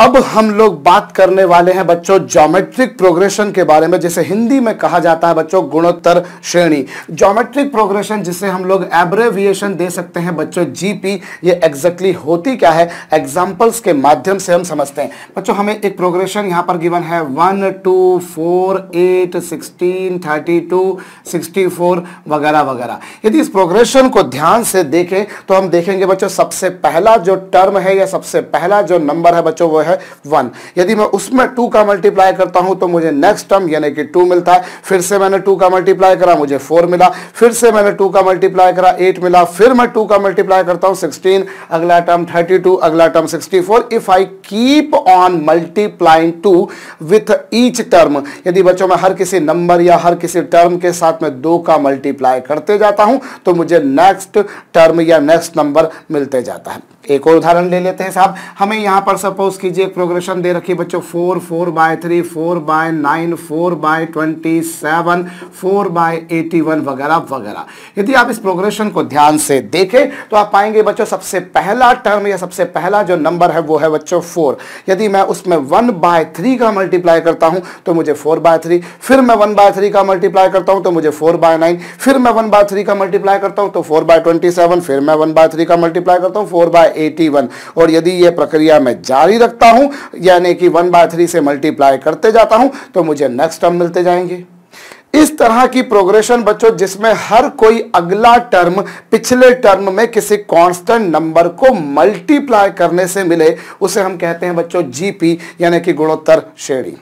अब हम लोग बात करने वाले हैं बच्चों ज्योमेट्रिक प्रोग्रेशन के बारे में, जिसे हिंदी में कहा जाता है बच्चों गुणोत्तर श्रेणी। ज्योमेट्रिक प्रोग्रेशन जिसे हम लोग एब्रेविएशन दे सकते हैं बच्चों जीपी, ये एग्जैक्टली होती क्या है एग्जांपल्स के माध्यम से हम समझते हैं। बच्चों हमें एक प्रोग्रेशन यहां पर गिवन है 1 2 4 8 16 32 64 वगैरह वगैरह। यदि इस प्रोग्रेशन को ध्यान से देखें तो हम देखेंगे बच्चों सबसे पहला जो टर्म है या सबसे पहला जो नंबर है बच्चों वो है 1। यदि मैं उसमें 2 का मल्टीप्लाई करता हूं तो मुझे नेक्स्ट टर्म यानी कि 2 मिलता है। फिर से मैंने 2 का मल्टीप्लाई करा मुझे 4 मिला, फिर से मैंने 2 का मल्टीप्लाई करा 8 मिला, फिर मैं 2 का मल्टीप्लाई करता हूं 16, अगला टर्म 32, अगला term 64। If I keep on multiplying 2 with each term, यदि बच्चों मैं हर किसी नंबर या हर किसी टर्म के साथ में 2 का मल्टीप्लाई करते जाता हूं तो मुझे नेक्स्ट टर्म या नेक्स्ट नंबर मिलते जाता है। एक और उदाहरण ले लेते हैं साहब। हमें यहां पर सपोज कीजिए एक प्रोग्रेशन दे रखी है बच्चों 4 4 बाय 3 4 बाय 9 4 बाय 27 4 बाय 81 वगैरह वगैरह। यदि आप इस प्रोग्रेशन को ध्यान से देखें तो आप पाएंगे बच्चों सबसे पहला टर्म या सबसे पहला जो नंबर है वो है बच्चों 4। यदि मैं उसमें 1 बाय 3 का मल्टीप्लाई करता हूं तो मुझे 4 बाय 3, फिर मैं 1 बाय 3 का मल्टीप्लाई करता हूं तो मुझे 4 बाय 9, फिर मैं 1 बाय 3 का मल्टीप्लाई करता हूं तो 4 बाय 27, फिर मैं 1 बाय 3 का मल्टीप्लाई करता हूं 4 बाय 81। और यदि यह प्रक्रिया मैं जारी रखता हूं यानी कि 1 बाय 3 से मल्टीप्लाई करते जाता हूं तो मुझे नेक्स्ट टर्म मिलते जाएंगे। इस तरह की प्रोग्रेशन बच्चों जिसमें हर कोई अगला टर्म पिछले टर्म में किसी कांस्टेंट नंबर को मल्टीप्लाई करने से मिले उसे हम कहते हैं बच्चों जीपी यानी कि गुणोत्तर श्रेणी।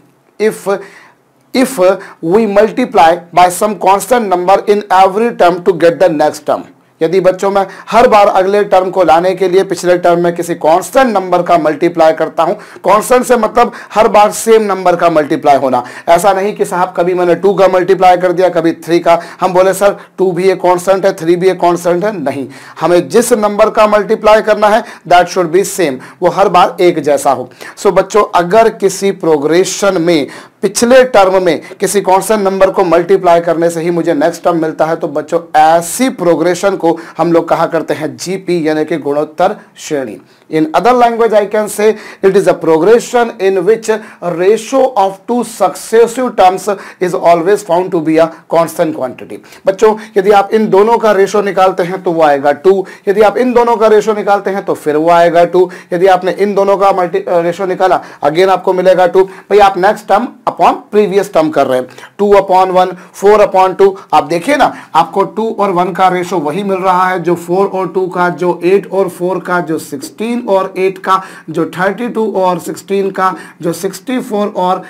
if we multiply by some constant number in every term to get the next term, यदि बच्चों मैं हर बार अगले टर्म को लाने के लिए पिछले टर्म में किसी कांस्टेंट नंबर का मल्टीप्लाई करता हूं, कांस्टेंट से मतलब हर बार सेम नंबर का मल्टीप्लाई होना, ऐसा नहीं कि साहब कभी मैंने 2 का मल्टीप्लाई कर दिया कभी 3 का, हम बोले सर 2 भी एक कांस्टेंट है 3 भी एक कांस्टेंट है। नहीं, हमें जिस नंबर का मल्टीप्लाई करना है दैट शुड बी सेम, वो हर बार एक जैसा हो। सो बच्चों अगर किसी प्रोग्रेशन में पिछले टर्म में किसी कांस्टेंट नंबर को मल्टीप्लाई करने से ही मुझे नेक्स्ट टर्म मिलता है तो बच्चों ऐसी प्रोग्रेशन को हम लोग कहा करते हैं जीपी यानी कि गुणोत्तर श्रेणी। In other language I can say it is a progression in which ratio of 2 successive terms is always found to be a constant quantity. बच्चों यदि आप इन दोनों का रेशियो निकालते हैं तो वो आएगा 2, यदि आप इन दोनों का रेशियो निकालते हैं तो फिर वो आएगा 2, यदि आपने इन दोनों का रेशियो निकाला अगेन आपको मिलेगा 2। भाई आप next term upon previous term कर रहे हैं 2/1 4/2। आप देखिए ना आपको 2 और 1 का रेशो वही मिल रहा है जो 4 और 2 का, जो 8 और 4 का, जो 16 और 8 का, जो 32 और 16 का, जो 64 और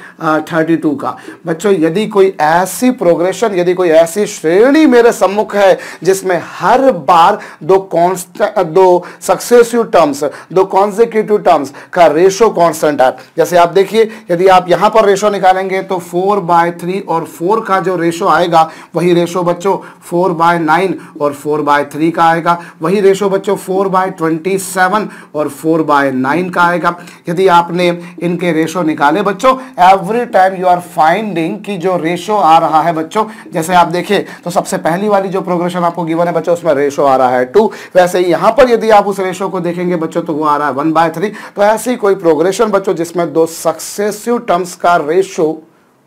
32 का। बच्चों यदि कोई ऐसी प्रोग्रेशन यदि कोई ऐसी श्रेणी मेरे सम्मुख है जिसमें हर बार दो सक्सेसिव टर्म्स, 2 कॉन्सेक्यूटिव टर्म्स का रेशो कांस्टेंट है, जैसे आप देखिए यदि आप यहां पर रेशो निकालेंगे तो 4 बाय 3 और 4 का जो रेशो आएगा वही रेशो बच्चों 4 बाय 9 और 4 बाय 3 का आएगा, वही रेशो बच्चों 4 बाय 27 और 4 बाय 9 का आएगा। यदि आपने इनके रेशो निकाले बच्चों every time you are finding कि जो रेशो आ रहा है बच्चों, जैसे आप देखिए तो सबसे पहली वाली जो प्रोग्रेशन आपको गिवन है बच्चों उसमें रेशो आ रहा है 2, वैसे ही यहां पर यदि आप उस रेशो को देखेंगे बच्चों तो वो आ रहा है 1/3। तो ऐसी कोई प्रोग्रेशन बच्चों जिसमें 2 सक्सेसिव टर्म्स का रेशो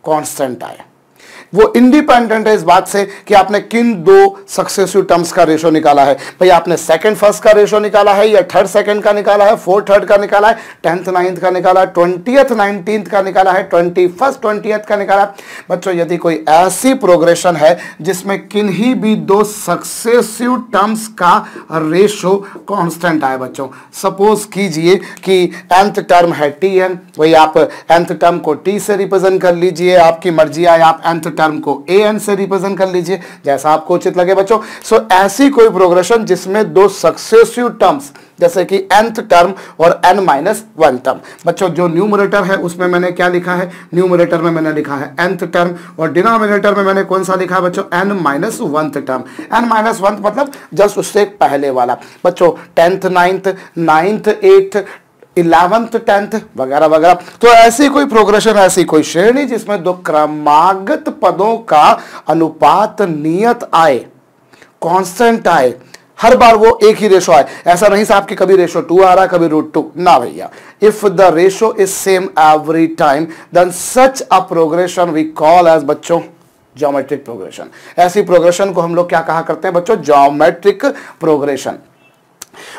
कांस्टेंट आए, वो इंडिपेंडेंट है इस बात से कि आपने किन 2 सक्सेसिव टर्म्स का रेशो निकाला है। भाई आपने सेकंड फर्स्ट का रेशो निकाला है या थर्ड सेकंड का निकाला है, फोर्थ थर्ड का निकाला है, 10th 9th का निकाला है, 20th 19th का निकाला है, 21st 20th का निकाला है। बच्चों यदि कोई ऐसी प्रोग्रेशन है जिसमें किन्हीं भी 2 सक्सेसिव टर्म्स का रेशो कांस्टेंट आए बच्चों, सपोज कीजिए कि nth टर्म है tn, वही आप nth टर्म को t से रिप्रेजेंट कर लीजिए, आपकी मर्जी आए आप nth टर्म को an से रिप्रेजेंट कर लीजिए जैसा आपको उचित लगे बच्चों। सो ऐसी कोई प्रोग्रेशन जिसमें 2 सक्सेसिव टर्म्स जैसे कि nth टर्म और n-1 टर्म। बच्चों जो न्यूमरेटर है उसमें मैंने क्या लिखा है, न्यूमरेटर में मैंने लिखा है nth टर्म और डिनोमिनेटर में मैंने कौन सा लिखा है बच्चों n-1 टर्म। n-1 मतलब जस्ट उससे पहले वाला बच्चों 10th 9th 8th 11th 10th वगैरह वगैरह। तो ऐसी कोई प्रोग्रेशन ऐसी कोई श्रेणी जिसमें 2 क्रमागत पदों का अनुपात नियत आए, कांस्टेंट आए, हर बार वो एक ही रेशो आए, ऐसा नहीं साहब कि कभी रेशो 2 आ रहा है कभी √2, ना भैया। If the ratio is same every time then such a progression we call as बच्चों ज्योमेट्रिक प्रोग्रेशन। ऐसी प्रोग्रेशन को हम लोग क्या कहा करते हैं बच्चों? Geometric progression.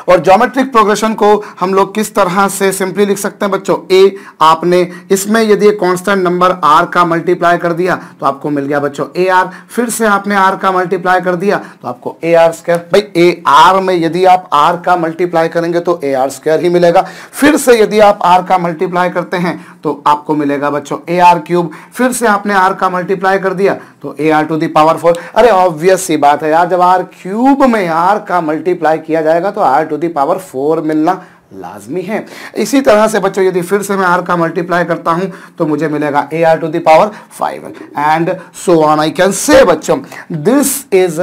और ज्योमेट्रिक प्रोग्रेशन को हम लोग किस तरह से सिंपली लिख सकते हैं बच्चों? ए, आपने इसमें यदि कांस्टेंट नंबर आर का मल्टीप्लाई कर दिया तो आपको मिल गया बच्चों ए आर, फिर से आपने आर का मल्टीप्लाई कर दिया तो आपको ए आर स्क्वायर। भाई ए आर में यदि आप आर का मल्टीप्लाई करेंगे तो ए आर स्क्वायर ही मिलेगा, फिर से यदि आप आर का मल्टीप्लाई करते हैं तो आपको मिलेगा बच्चों ए आर क्यूब, फिर से आपने आर का मल्टीप्लाई कर दिया तो A are to the power 4। अरे ऑब्वियस सी बात है यार, जब आर क्यूब में आर का मल्टीप्लाई किया जाएगा तो आर टू दी पावर 4 मिलना लाजमी है। इसी तरह से बच्चों यदि फिर से मैं आर का मल्टीप्लाई करता हूं तो मुझे मिलेगा A are to the power 5 and so on. I can say बच्चों this is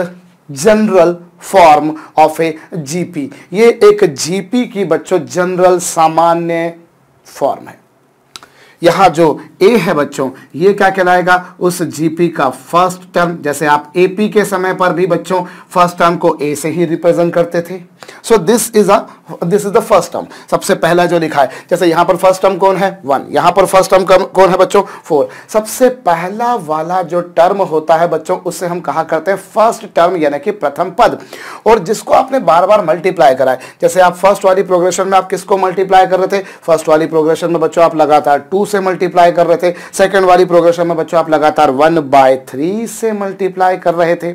general form of a GP. ये एक जीपी की बच्चों जनरल सामान्य फॉर्म है। यहां जो ए है बच्चों ये क्या कहलाएगा? उस जीपी का फर्स्ट टर्म। जैसे आप एपी के समय पर भी बच्चों फर्स्ट टर्म को ए से ही रिप्रेजेंट करते थे। सो this is the first term, सबसे पहला जो लिखा है। जैसे यहां पर फर्स्ट टर्म कौन है? 1, यहां पर फर्स्ट टर्म कौन है बच्चों? 4। सबसे पहला वाला जो टर्म होता है बच्चों उससे हम कहा करते हैं फर्स्ट टर्म यानी कि प्रथम पद, और जिसको आपने बार बार मल्टीप्लाई करा है। जैसे आप फर्स्ट वाली प्रोग्रेशन में आप किसको मल्टीप्लाई कर रहे थे? फर्स्ट वाली प्रोग्रेशन में बच्चों आप लगातार 2 से मल्टीप्लाई कर रहे थे, सेकंड वाली प्रोग्रेशन में बच्चों आप लगातार 1/3 से मल्टीप्लाई कर रहे थे।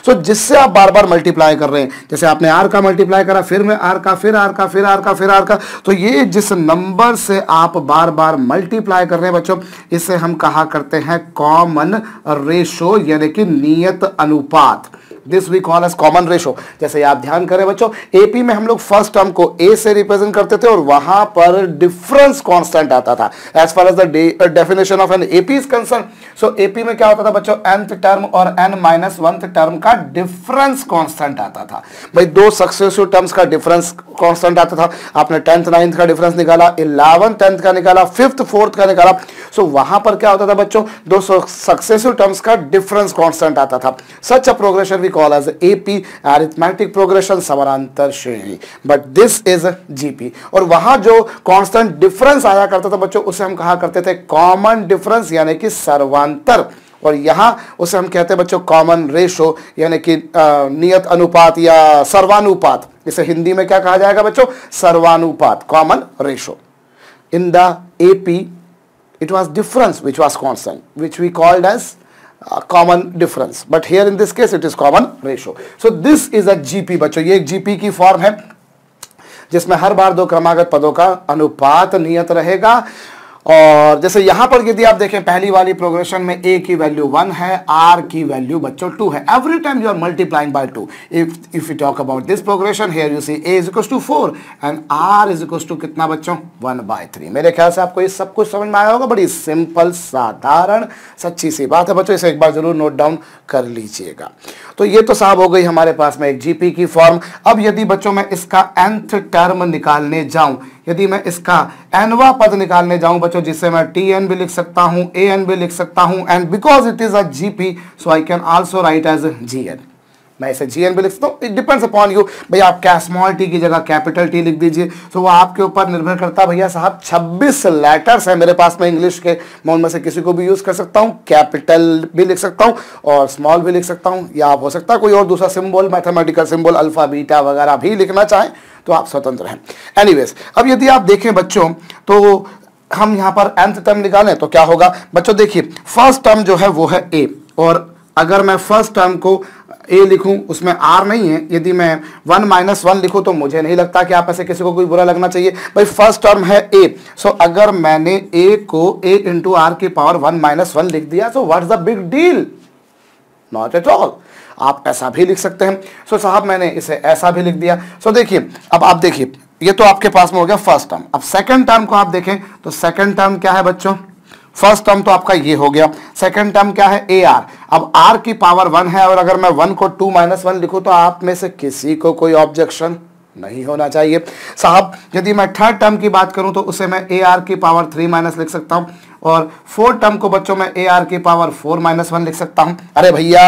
सो जिससे आप बार बार मल्टीप्लाई कर रहे हैं, जैसे आपने आर का मल्टीप्लाई करा, फिर में आर का, फिर आर का, फिर आर का, फिर आर का, तो ये जिस नंबर से आप बार बार मल्टीप्लाई कर रहे हैं बच्चों इसे हम कहा करते हैं कॉमन रेशो यानी कि नियत अनुपात। This we call as common ratio. जैसे आप ध्यान करें बच्चों एपी में हम लोग फर्स्ट टर्म को ए से रिप्रेजेंट करते थे और वहां पर डिफरेंस कांस्टेंट आता था as far as the definition of an AP is concern. So AP में क्या होता था बच्चों? nth टर्म और n-1th टर्म का डिफरेंस कांस्टेंट आता था। भाई 2 सक्सेसिव टर्म्स का डिफरेंस कांस्टेंट आता था। आपने 10th 9th का डिफरेंस निकाला, 11th 10th का निकाला, 5th 4th का निकाला। सो वहां पर क्या होता था बच्चों? 2 सक्सेसिव टर्म्स का डिफरेंस कांस्टेंट आता था। Such a progression we call as AP arithmetic progression समानांतर श्रेणी, but this is GP। और वहां जो कांस्टेंट डिफरेंस आया करता था बच्चों उसे हम कहा करते थे कॉमन डिफरेंस यानी कि सर्वांतर, और यहां उसे हम कहते हैं बच्चों कॉमन रेशो यानी कि नियत अनुपात या सर्वानुपात। इसे हिंदी में क्या कहा जाएगा बच्चों? सर्वानुपात, common ratio. In the AP it was difference which was constant, which we called as common difference, but here in this case it is common ratio. So this is a GP बच्चों, ये एक GP की form है जिसमें हर बार 2 क्रमागत पदों का अनुपात नियत रहेगा। और जैसे यहां पर यदि आप देखें पहली वाली प्रोग्रेशन में a की वैल्यू 1 है, r की वैल्यू बच्चों 2 है। Every time you are multiplying by 2। If you talk about this progression here you see a is equal to 4 and r is equal to कितना बच्चों? 1/3। मेरे ख्याल से आपको ये सब कुछ समझ में आया होगा। बड़ी सिंपल साधारण सच्ची सी बात है बच्चों, इसे एक बार जरूर नोट डाउन कर लीजिएगा। तो ये तो साहब हो गई हमारे पास में एक जीपी की फॉर्म। अब यदि बच्चों मैं इसका nth टर्म निकालने जाऊं, यदि मैं इसका nवां पद निकालने जाऊं बच्चों जिससे मैं tn भी लिख सकता हूं, an भी लिख सकता हूं, and because it is a GP so I can also write as gn। मैं इसे gn भी लिख सकता हूं। It depends upon you. भैया आप क्या स्मॉल टी की जगह कैपिटल टी लिख दीजिए, तो वो आपके ऊपर निर्भर करता है। भैया साहब 26 लेटर्स है मेरे पास में इंग्लिश के, मैं उनमें से किसी को भी यूज कर सकता हूं। कैपिटल भी लिख सकता हूं और स्मॉल भी लिख सकता हूं, या आप हो सकता है कोई और दूसरा symbol, mathematical symbol alpha beta वगैरह भी लिखना चाहें तो आप स्वतंत्र हैं। एनीवेज अब यदि आप देखें बच्चों तो हम यहाँ पर nth टर्म निकालें तो क्या होगा बच्चों? देखिए फर्स्ट टर्म जो है वो है a, और अगर मैं फर्स्ट टर्म को a लिखूं उसमें r नहीं है, यदि मैं 1 - 1 लिखूं तो मुझे नहीं लगता कि आप ऐसे किसी को कोई बुरा लगना चाहिए। भाई फर्स्ट टर्म है a, सो अगर मैंने a को a इंटू r की पावर 1 - 1 लिख दिया तो what's the big deal? Not at all. आप ऐसा भी लिख सकते हैं। सो साहब मैंने इसे ऐसा भी लिख दिया। सो देखिए अब आप देखिए ये तो आपके पास में हो गया फर्स्ट टर्म। अब सेकंड टर्म को आप देखें तो सेकंड टर्म क्या है बच्चों? फर्स्ट टर्म तो आपका ये हो गया, सेकंड टर्म क्या है? A R. अब आर की पावर 1 है और अगर मैं 1 को 2 - 1 लिखूं तो आप में से किसी को कोई ऑब्जेक्शन नहीं होना चाहिए। साहब यदि मैं थर्ड टर्म की बात करूं तो उसे मैं ए आर की पावर 3 - लिख सकता हूं। और 4 टर्म को बच्चों मैं ए आर की पावर 4 माइनस 1 लिख सकता हूं। अरे भैया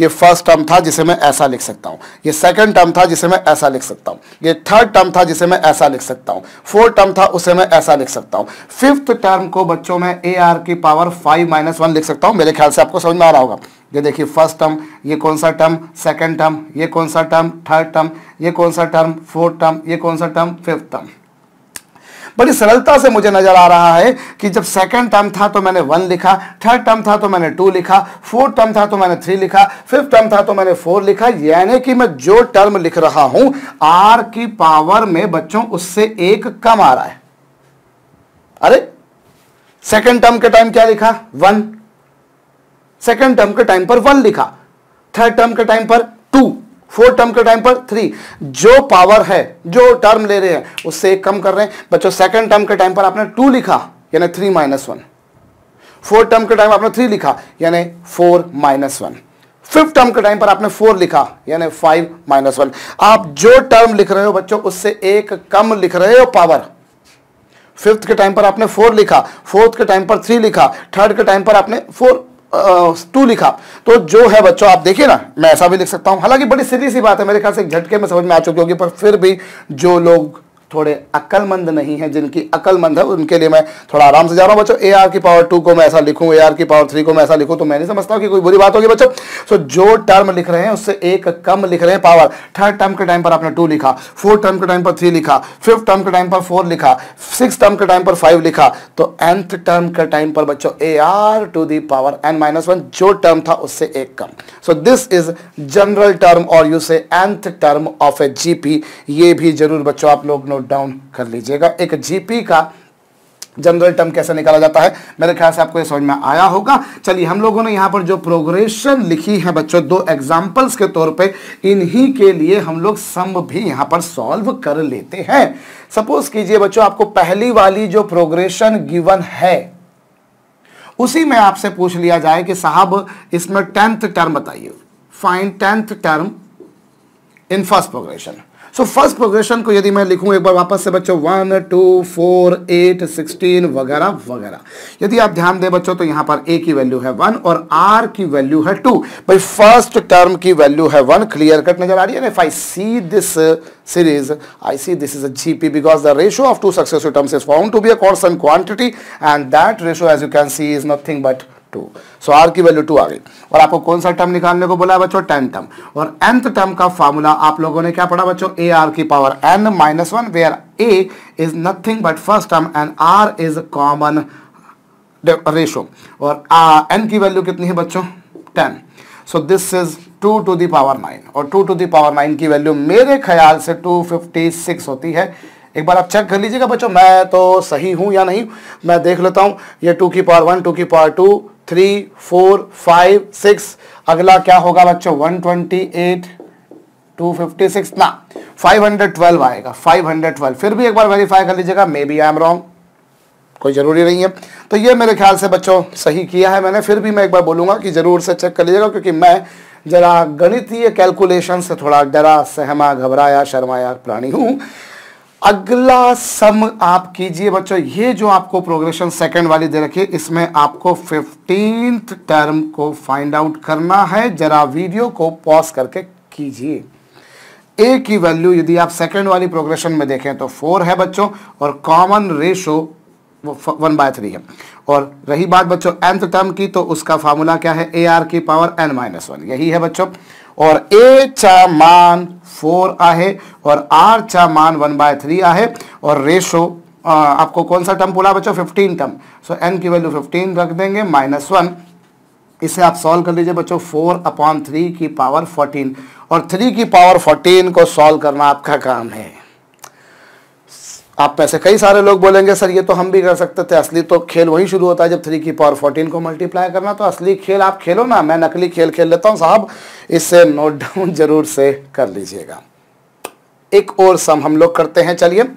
ये फर्स्ट टर्म था जिसे मैं ऐसा लिख सकता हूं, ये सेकंड टर्म था जिसे मैं ऐसा लिख सकता हूं, ये थर्ड टर्म था जिसे मैं ऐसा लिख सकता हूं, फोर्थ टर्म था उसे मैं ऐसा लिख सकता हूं, फिफ्थ टर्म को बच्चों में ए आर की पावर 5 माइनस 1 लिख सकता हूं। मेरे ख्याल से आपको समझ में आ रहा होगा। ये देखिए फर्स्ट टर्म, ये कौन सा टर्म, सेकंड टर्म, ये कौन सा टर्म, थर्ड टर्म, ये कौन सा टर्म, फोर्थ टर्म, ये कौन सा टर्म, फिफ्थ टर्म। बड़ी सरलता से मुझे नजर आ रहा है कि जब सेकंड टर्म था तो मैंने 1 लिखा, थर्ड टर्म था तो मैंने 2 लिखा, फोर्थ टर्म था तो मैंने 3 लिखा, फिफ्थ टर्म था तो मैंने 4 लिखा। यानी कि मैं जो टर्म लिख रहा हूं आर की पावर में बच्चों उससे एक कम आ रहा है। अरे सेकंड टर्म के टाइम क्या लिखा, 1, सेकंड टर्म के टाइम पर 1 लिखा, थर्ड टर्म के टाइम पर 2, फोर्थ टर्म के टाइम पर 3। जो पावर है, जो टर्म ले रहे हैं उससे एक कम कर रहे हैं बच्चों। सेकंड टर्म के टाइम पर आपने 2 लिखा यानी 3 माइनस 1, फोर्थ टर्म के टाइम आपने 3 लिखा यानी 4 माइनस 1, फिफ्थ टर्म के टाइम पर आपने 4 लिखा यानी 5 माइनस 1। आप जो टर्म लिख रहे हो बच्चों उससे एक कम लिख रहे हो पावर। फिफ्थ के टाइम पर आपने 4 लिखा, फोर्थ के टाइम पर 3 लिखा, थर्ड के टाइम पर आपने 2 लिखा। तो जो है बच्चों आप देखिए ना, मैं ऐसा भी लिख सकता हूं। हालांकि बड़ी सीधी सी बात है, मेरे ख्याल से एक झटके में समझ में आ चुकी होगी, पर फिर भी जो लोग थोड़े अक्लमंद नहीं है, जिनकी अक्लमंद है, उनके लिए मैं थोड़ा आराम से जा रहा हूं बच्चों। ए आर की पावर 2 को मैं ऐसा लिखूं, ए आर की पावर 3 को मैं ऐसा लिखूं, तो मैं नहीं समझता कि कोई बुरी बात होगी बच्चों। सो जो टर्म लिख रहे हैं उससे एक कम लिख रहे हैं पावर। थर्ड टर्म के टाइम पर आपने 2 लिखा, फोर्थ टर्म के टाइम पर 3 लिखा, फिफ्थ टर्म के टाइम पर 4 लिखा, सिक्स टर्म के टाइम पर 5 लिखा, तो nth टर्म के टाइम पर बच्चों A R to the power n minus 1 जो टर्म था उससे एक कम। So this is general term और you say nth term of a GP. ये भी जरूर बच्चों आप लोग नोट डाउन कर लीजिएगा। एक जीपी का जनरल टर्म कैसे निकाला जाता है, मेरे ख्याल से आपको ये समझ में आया होगा। चलिए हम लोगों ने यहां पर जो प्रोग्रेशन लिखी है बच्चों 2 एग्जांपल्स के तौर पे, इन्हीं के लिए हम लोग सम भी यहां पर सॉल्व कर लेते हैं। सपोज कीजिए बच्चों आपको पहली वाली जो प्रोग्रेशन गिवन है उसी में आपसे पूछ लिया जाए कि साहब इसमें 10th टर्म बताइए, find 10th term in first progression. So first progression को यदि मैं लिखूं एक बार वापस से बच्चों 1 2 4 8 16 वगैरह वगैरह, यदि आप ध्यान दें बच्चों तो यहां पर a की वैल्यू है 1 और r की वैल्यू है 2। भाई फर्स्ट टर्म की वैल्यू है 1, क्लियर कट नजर आ रही है ना। If I see this series I see this is a GP because the ratio of 2 successive terms is found to be a constant quantity and that ratio as you can see is nothing but 2। So r की value 2 आ गई और आपको कौन सा term निकालने को बोला है बच्चों, 10 टर्म। और nth टर्म का फार्मूला आप लोगों ने क्या पढ़ा बच्चों, ए आर की power n minus 1 where a is nothing but first term and r is common ratio और n की वैल्यू कितनी है बच्चों, 10। सो this is 2 to the power 9 और 2 to the power 9 की वैल्यू मेरे ख्याल से 256 होती है। एक बार आप चेक कर लीजिएगा बच्चों मैं तो सही हूं या नहीं, मैं देख लेता हूं। ये 2 की पावर 1, 2 की पावर 2, 3 4 5 6, अगला क्या होगा बच्चों 128, 256 ना 512 आएगा, 512। फिर भी एक बार वेरीफाई कर लीजिएगा, maybe I am wrong, कोई जरूरी नहीं है। तो ये मेरे ख्याल से बच्चों सही किया है मैंने। फिर भी मैं एक बार बोलूंगा कि जरूर से चेक कर लीजिएगा क्योंकि मैं जरा गणितीय कैलकुलेशन से थोड़ा डरा सहमा घबराया शर्माया प्राणी हूं। अगला सम आप कीजिए बच्चों, ये जो आपको प्रोग्रेशन सेकंड वाली दे रखी है इसमें आपको 15th टर्म को फाइंड आउट करना है। जरा वीडियो को पॉज करके कीजिए। ए की वैल्यू यदि आप सेकंड वाली प्रोग्रेशन में देखें तो 4 है बच्चों और कॉमन रेशो 1/3 है। और रही बात बच्चों nth टर्म की तो उसका फार्मूला क्या है, ए आर की पावर n माइनस 1 यही है बच्चों। और a चा मान 4 आहे और r चा मान 1/3 आहे और रेशो आपको कौन सा टर्म बोला बच्चों, 15 टर्म। सो n की वैल्यू 15 रख देंगे -1। इसे आप सॉल्व कर लीजिए बच्चों 4/3 की पावर 14 और 3 की पावर 14 को सॉल्व करना आपका काम है। आप में से कई सारे लोग बोलेंगे सर ये तो हम भी कर सकते थे, असली तो खेल वही शुरू होता है जब 3 की पावर 14 को मल्टीप्लाई करना। तो असली खेल आप खेलो ना, मैं नकली खेल खेल लेता हूं साहब। इससे नोट डाउन जरूर से कर लीजिएगा। एक और सम हम लोग करते हैं। चलिए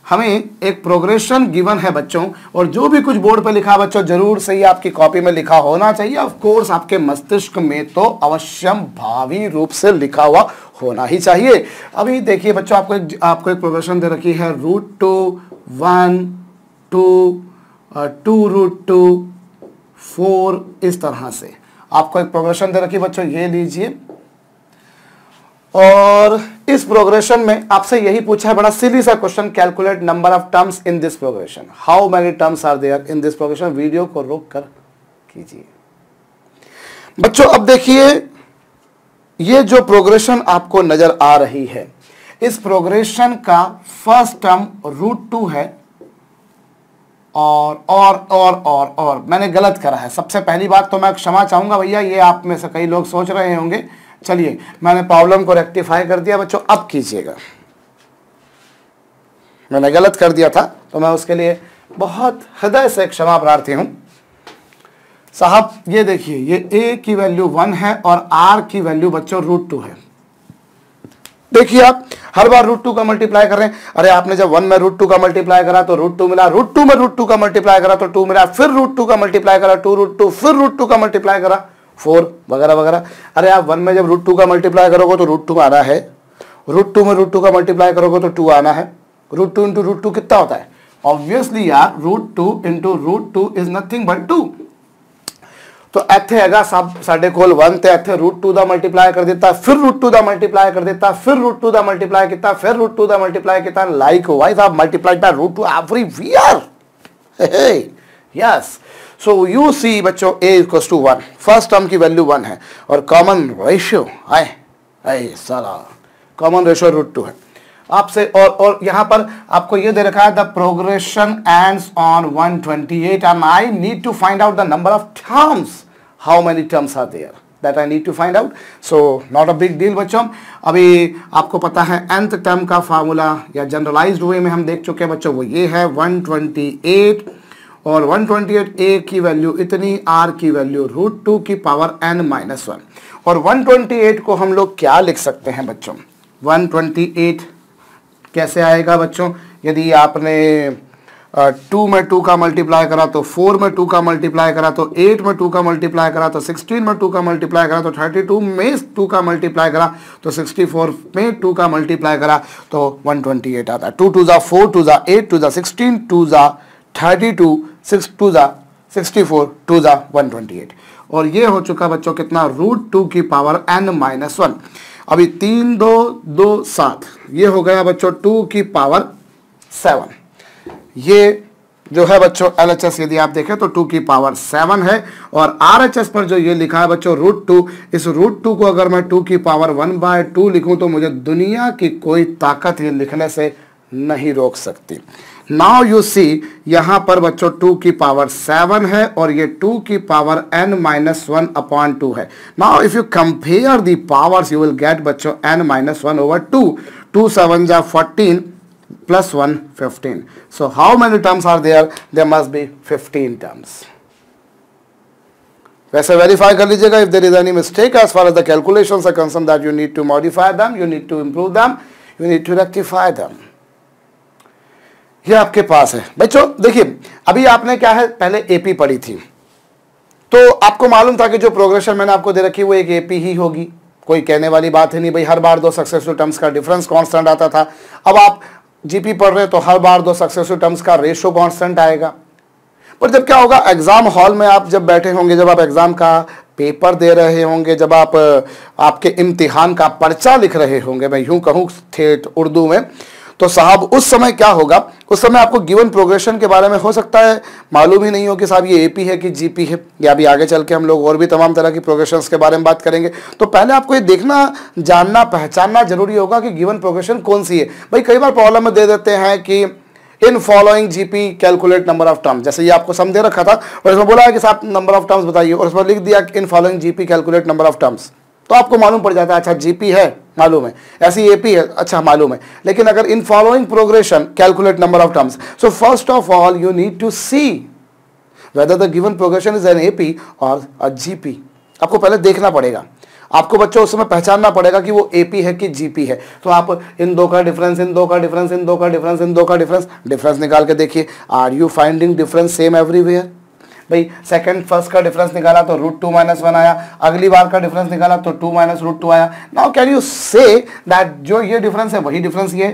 हमें एक प्रोग्रेशन गिवन है बच्चों और जो भी कुछ बोर्ड पे लिखा बच्चों जरूर से ही आपकी कॉपी में लिखा होना चाहिए। ऑफ कोर्स आपके मस्तिष्क में तो अवश्यम भावी रूप से लिखा हुआ होना ही चाहिए। अभी देखिए बच्चों आपको एक प्रोग्रेशन दे रखी है √2 1 2 2√2 4 इस तरह से आपको एक प्रोग्रेशन दे रखी बच्चों, ये लीजिए। और इस प्रोग्रेशन में आपसे यही पूछा है, बड़ा सिली सा question, calculate number of terms in this progression, how many terms are there in this progression. Video को रोक कर कीजिए बच्चों। अब देखिए ये जो प्रोग्रेशन आपको नजर आ रही है, इस प्रोग्रेशन का फर्स्ट टर्म √2 है और मैंने गलत करा है। सबसे पहली बात तो मैं क्षमा चाहूंगा भैया, ये आप में से कई लोग सोच रहे होंगे, चलिए मैंने प्रॉब्लम को रेक्टिफाई कर दिया बच्चों, अब कीजिएगा। मैंने गलत कर दिया था तो मैं उसके लिए बहुत हृदय से क्षमा प्रार्थी हूं साहब। ये देखिए, ये a की वैल्यू 1 है और r की वैल्यू बच्चों √2 है। देखिए आप हर बार √2 का मल्टीप्लाई कर रहे हैं। अरे आपने जब 1 में √2 का मल्टीप्लाई करा तो √2 मिला, √2 में √2 का मल्टीप्लाई करा तो 2 मिला, फिर √2 का मल्टीप्लाई करा 2√2, फिर √2 का मल्टीप्लाई करा 4 वगैरह वगैरह। अरे आप 1 में जब √2 का मल्टीप्लाई करोगे तो √2 आना है, √2 में √2 का मल्टीप्लाई करोगे तो 2 आना है। √2 इंटू √2 कितना होता है? ऑब्वियसली यार √2 इंटू √2 इज नथिंग बट 2। तो ਇੱਥੇ ਹੈਗਾ ਸਾਡੇ ਕੋਲ 1 ਤੇ ਇੱਥੇ √2 ਦਾ ਮਲਟੀਪਲਾਈ ਕਰ ਦਿੱਤਾ, ਫਿਰ √2 ਦਾ ਮਲਟੀਪਲਾਈ ਕਰ ਦਿੱਤਾ, ਫਿਰ √2 ਦਾ ਮਲਟੀਪਲਾਈ ਕੀਤਾ, ਫਿਰ √2 ਦਾ ਮਲਟੀਪਲਾਈ ਕੀਤਾ, ਲਾਈਕਵਾਈਜ਼ ਆਪ multiplied by √2 everywhere. Yes, so you see बच्चों a equals to 1, first term की वैल्यू 1 है और कॉमन रेशियो है साला कॉमन रेशियो √2 है आपसे। और यहां पर आपको ये दे रखा है the progression ends on 128 and I need to find out the number of terms, how many terms are there that I need to find out. So not a big deal बच्चों। अभी आपको पता है nth टर्म का formula या generalised way में हम देख चुके हैं बच्चों, वो ये है 128 और 128 a की वैल्यू इतनी, r की वैल्यू √2 की पावर n-1। और 128 को हम लोग क्या लिख सकते हैं बच्चों? 128 कैसे आएगा बच्चों? यदि आपने 2 में 2 का मल्टीप्लाई करा तो 4 में 2 का मल्टीप्लाई करा तो 8 में 2 का मल्टीप्लाई करा तो 16 में 2 का मल्टीप्लाई करा तो 32 में 2 का मल्टीप्लाई करा तो 64 में 2 का मल्टीप्लाई करा तो 128 आता है। 2 2 जा 4, 2 जा 8, 2 जा 16, 2 जा 32, 6 2 जा 64, 2 जा 128। और ये हो चुका बच्चों कितना? √2 की पावर n-1। अभी 3 2 2 7, ये हो गया बच्चों 2 की पावर 7। ये जो है बच्चों LHS यदि आप देखें तो 2 की पावर 7 है। और RHS पर जो ये लिखा है बच्चों √2, इस √2 को अगर मैं 2 की पावर 1/2 लिखूं तो मुझे दुनिया की कोई ताकत ये लिखने से नहीं रोक सकती। नाउ यू सी यहां पर बच्चों 2 की पावर 7 है और ये 2 की पावर n-1/2 है। Now if you compare the powers you will get बच्चों n-1/2। 2 7 जा 14 plus 1 15। so how many terms are there? There must be 15 terms। वैसे वेरीफाई कर लीजिएगा if there is any mistake as far as the calculations are concerned that you need to modify them, you need to improve them, you need to rectify them। ये आपके पास है बच्चों। देखिए अभी आपने क्या है पहले एपी पढ़ी थी तो आपको मालूम था कि जो प्रोग्रेशन मैंने आपको दे रखी वो एक एपी ही होगी, कोई कहने वाली बात है नहीं भाई। हर बार 2 सक्सेसिव टर्म्स का डिफरेंस कांस्टेंट आता था। अब आप जीपी पढ़ रहे तो हर बार 2 सक्सेसिव टर्म्स का रेशियो कांस्टेंट आएगा। पर जब क्या होगा एग्जाम हॉल में आप जब बैठे होंगे, जब आप एग्जाम का पेपर दे रहे होंगे, जब आप आपके इम्तिहान का पर्चा लिख रहे होंगे, मैं यूं कहूं ठेठ उर्दू में, तो साहब उस समय क्या होगा? उस समय आपको गिवन प्रोग्रेशन के बारे में हो सकता है मालूम ही नहीं हो कि साहब ये एपी है कि जीपी है, या अभी आगे चल के हम लोग और भी तमाम तरह की प्रोग्रेशंस के बारे में बात करेंगे। तो पहले आपको ये देखना, जानना, पहचानना जरूरी होगा कि गिवन प्रोग्रेशन कौन सी है। भाई कई बार प्रॉब्लम में दे देते हैं कि in following GP calculate number of terms, जैसे ये आपको सम दे रखा था और इसमें बोला है कि साहब नंबर ऑफ टर्म्स बताइए और उसमें लिख दिया in following GP calculate number of terms, तो आपको मालूम पड़ जाता है अच्छा जीपी है मालूम है, ऐसी एपी है अच्छा मालूम है। लेकिन अगर in following progression calculate number of terms, so first of all you need to see whether the given progression is an AP और अ जीपी। आपको पहले देखना पड़ेगा, आपको बच्चों उस समय पहचानना पड़ेगा कि वो एपी है कि जीपी है। तो आप इन दो का डिफरेंस, इन दो का डिफरेंस, इन दो का डिफरेंस, इन दो का डिफरेंस निकाल के देखिए। Are you finding difference same everywhere? भाई सेकंड फर्स्ट का डिफरेंस निकाला तो √2 - 1 आया, अगली बार का डिफरेंस निकाला तो 2 - √2 आया। Now can you say that जो ये डिफरेंस है वही डिफरेंस ये?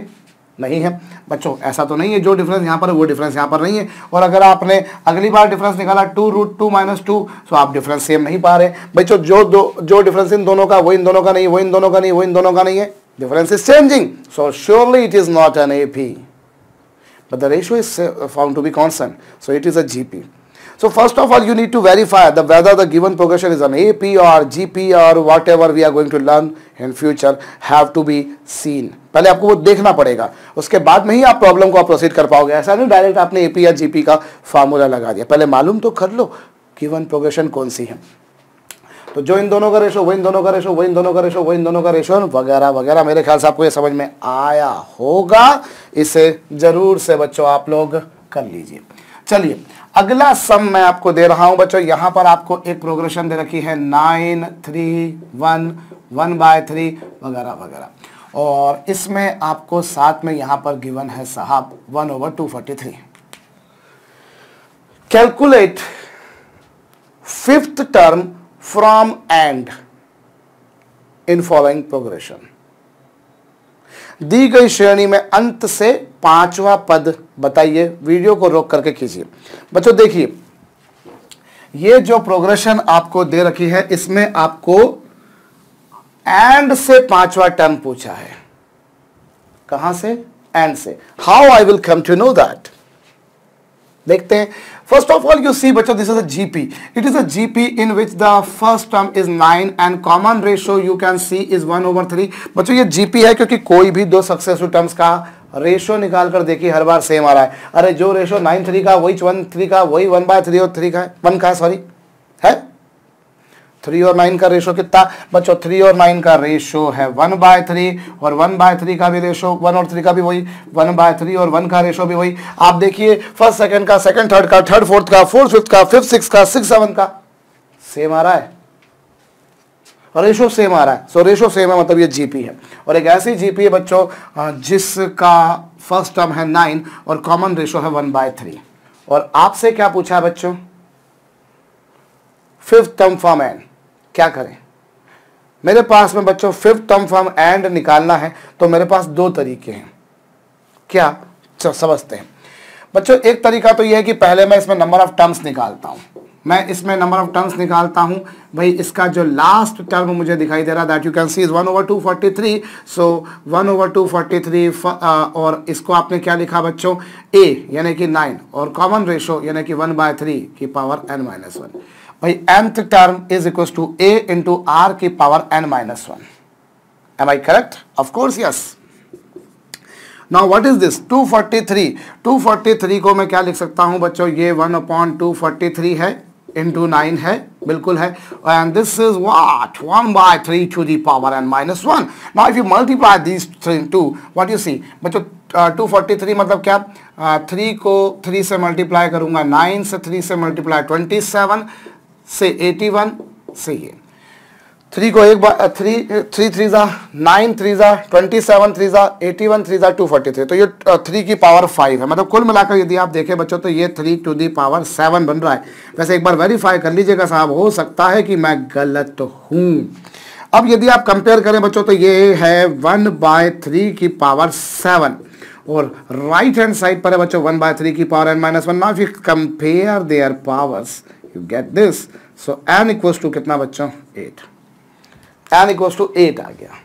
नहीं है बच्चों, ऐसा तो नहीं है जो डिफरेंस यहाँ पर है वो डिफरेंस यहाँ पर नहीं है। और अगर आपने अगली बार डिफरेंस निकाला 2√2 - 2, तो आप डिफरेंस सेम नहीं पा रहे बच्चों। जो डिफरेंस इन दोनों का वो इन दोनों का नहीं, वो इन दोनों का नहीं, वो इन दोनों का नहीं है, difference is changing, so surely it is not an AP, but the ratio is found to be constant, so it is a GP. So first of all you need to verify whether the given progression is an AP or GP or whatever we are going to learn in future have to be seen. पहले आपको वो देखना पड़ेगा, उसके बाद में ही आप problem को आप प्रोसीड कर पाओगे। ऐसा नहीं डायरेक्ट आपने AP या GP का फार्मूला लगा दिया, पहले मालूम तो कर लो गिवन प्रोग्रेशन कौन सी है। तो जो इन दोनों का रेशो, वो इन दोनों का रेशो, वो इन दोनों का रेशो, वो इन दोनों का रेशो वगैरह वगैरह, मेरे ख्याल से आपको ये समझ में आया होगा। इसे जरूर से बच्चों आप लोग कर लीजिए। चलिए अगला सम मैं आपको दे रहा हूं बच्चों। यहां पर आपको एक प्रोग्रेशन दे रखी है 9 3 1 1/3 वगैरह वगैरह, और इसमें आपको साथ में यहां पर गिवन है साहब 1/243। Calculate fifth term from and in following progression। दी गई श्रेणी में अंत से पांचवा पद बताइए। वीडियो को रोक करके कीजिए बच्चों। देखिए ये जो प्रोग्रेशन आपको दे रखी है इसमें आपको एंड से पांचवा टर्म पूछा है। कहां से? एंड से। How I will come to know that, देखते हैं। First of all you see बच्चों this is a GP. It is a GP in which the first term is 9 and common ratio you can see is 1/3। बच्चों ये GP है क्योंकि कोई भी दो सक्सेसिव टर्म्स का रेशो निकाल कर देखिए हर बार सेम आ रहा है। अरे जो रेशो 9 3 का वही 1 3 का वही 1/3 और 3 का है, 1 का है सॉरी है। 3 और 9 का रेशो कितना बच्चों? 3 और 9 का रेशो है 1/3 और 1/3 का भी रेशो 1 और 3 का भी वही 1/3 और 1 का रेशो भी वही। आप देखिए फर्स्ट सेकंड का, सेकंड थर्ड का, थर्ड फोर्थ का, फोर्थ फिफ्थ का, फिफ्थ सिक्स का, सिक्स सेवन का सेम आ रहा है और रेशो सेम आ रहा है। सो रेशो सेम है मतलब ये जीपी है। और एक ऐसी जीपी है बच्चों जिसका फर्स्ट टर्म है 9 और कॉमन रेशो है 1/3। और आपसे क्या पूछा है बच्चों? Fifth term form and. क्या करें? मेरे पास में बच्चों फिफ्थ टर्म फॉर्म एंड निकालना है तो मेरे पास दो तरीके हैं। क्या? समझते हैं बच्चों। एक तरीका तो यह है कि पहले मैं इसमें नंबर ऑफ टर्म्स निकालता हूं। मैं इसमें नंबर ऑफ टर्म्स निकालता हूं भाई। इसका जो लास्ट टर्म मुझे दिखाई दे रहा that you can see is 1/243। सो 1/243 और इसको आपने क्या लिखा बच्चों? ए यानी कि 9 और कॉमन रेशो यानी कि 1/3 की पावर n-1। भाई nth term is equal to a into r की power n-1। Am I correct? Of course yes. Now what is this? 243। 243 को मैं क्या लिख सकता हूं बच्चों? ये 1/243 है इंटू 9 है, बिल्कुल है। And this is what? 1/3 to the power n-1। Now if you multiply this to what you see बच्चों? 243 मतलब क्या? 3 को 3 से मल्टीप्लाई करूंगा 9 से, 3 से मल्टीप्लाई 27 से 81 से ये 3 को एक बार 3 3 जा 9 3 जा 27 3 जा 81 3 जा 243। तो ये 3 की पावर 5 है। मतलब कुल मिलाकर यदि आप देखें बच्चों तो ये 3 टू दी पावर 7 बन रहा है। वैसे एक बार वेरीफाई कर लीजिएगा साहब, हो सकता है कि मैं गलत हूं। अब यदि आप कंपेयर करें बच्चों तो ये है 1/3 की पावर 7 और राइट हैंड साइड पर है बच्चों 1/3 की power n-1। Now if you compare there powers you get this, so n equals to कितना बच्चों? 8। n equals to 8 आ गया।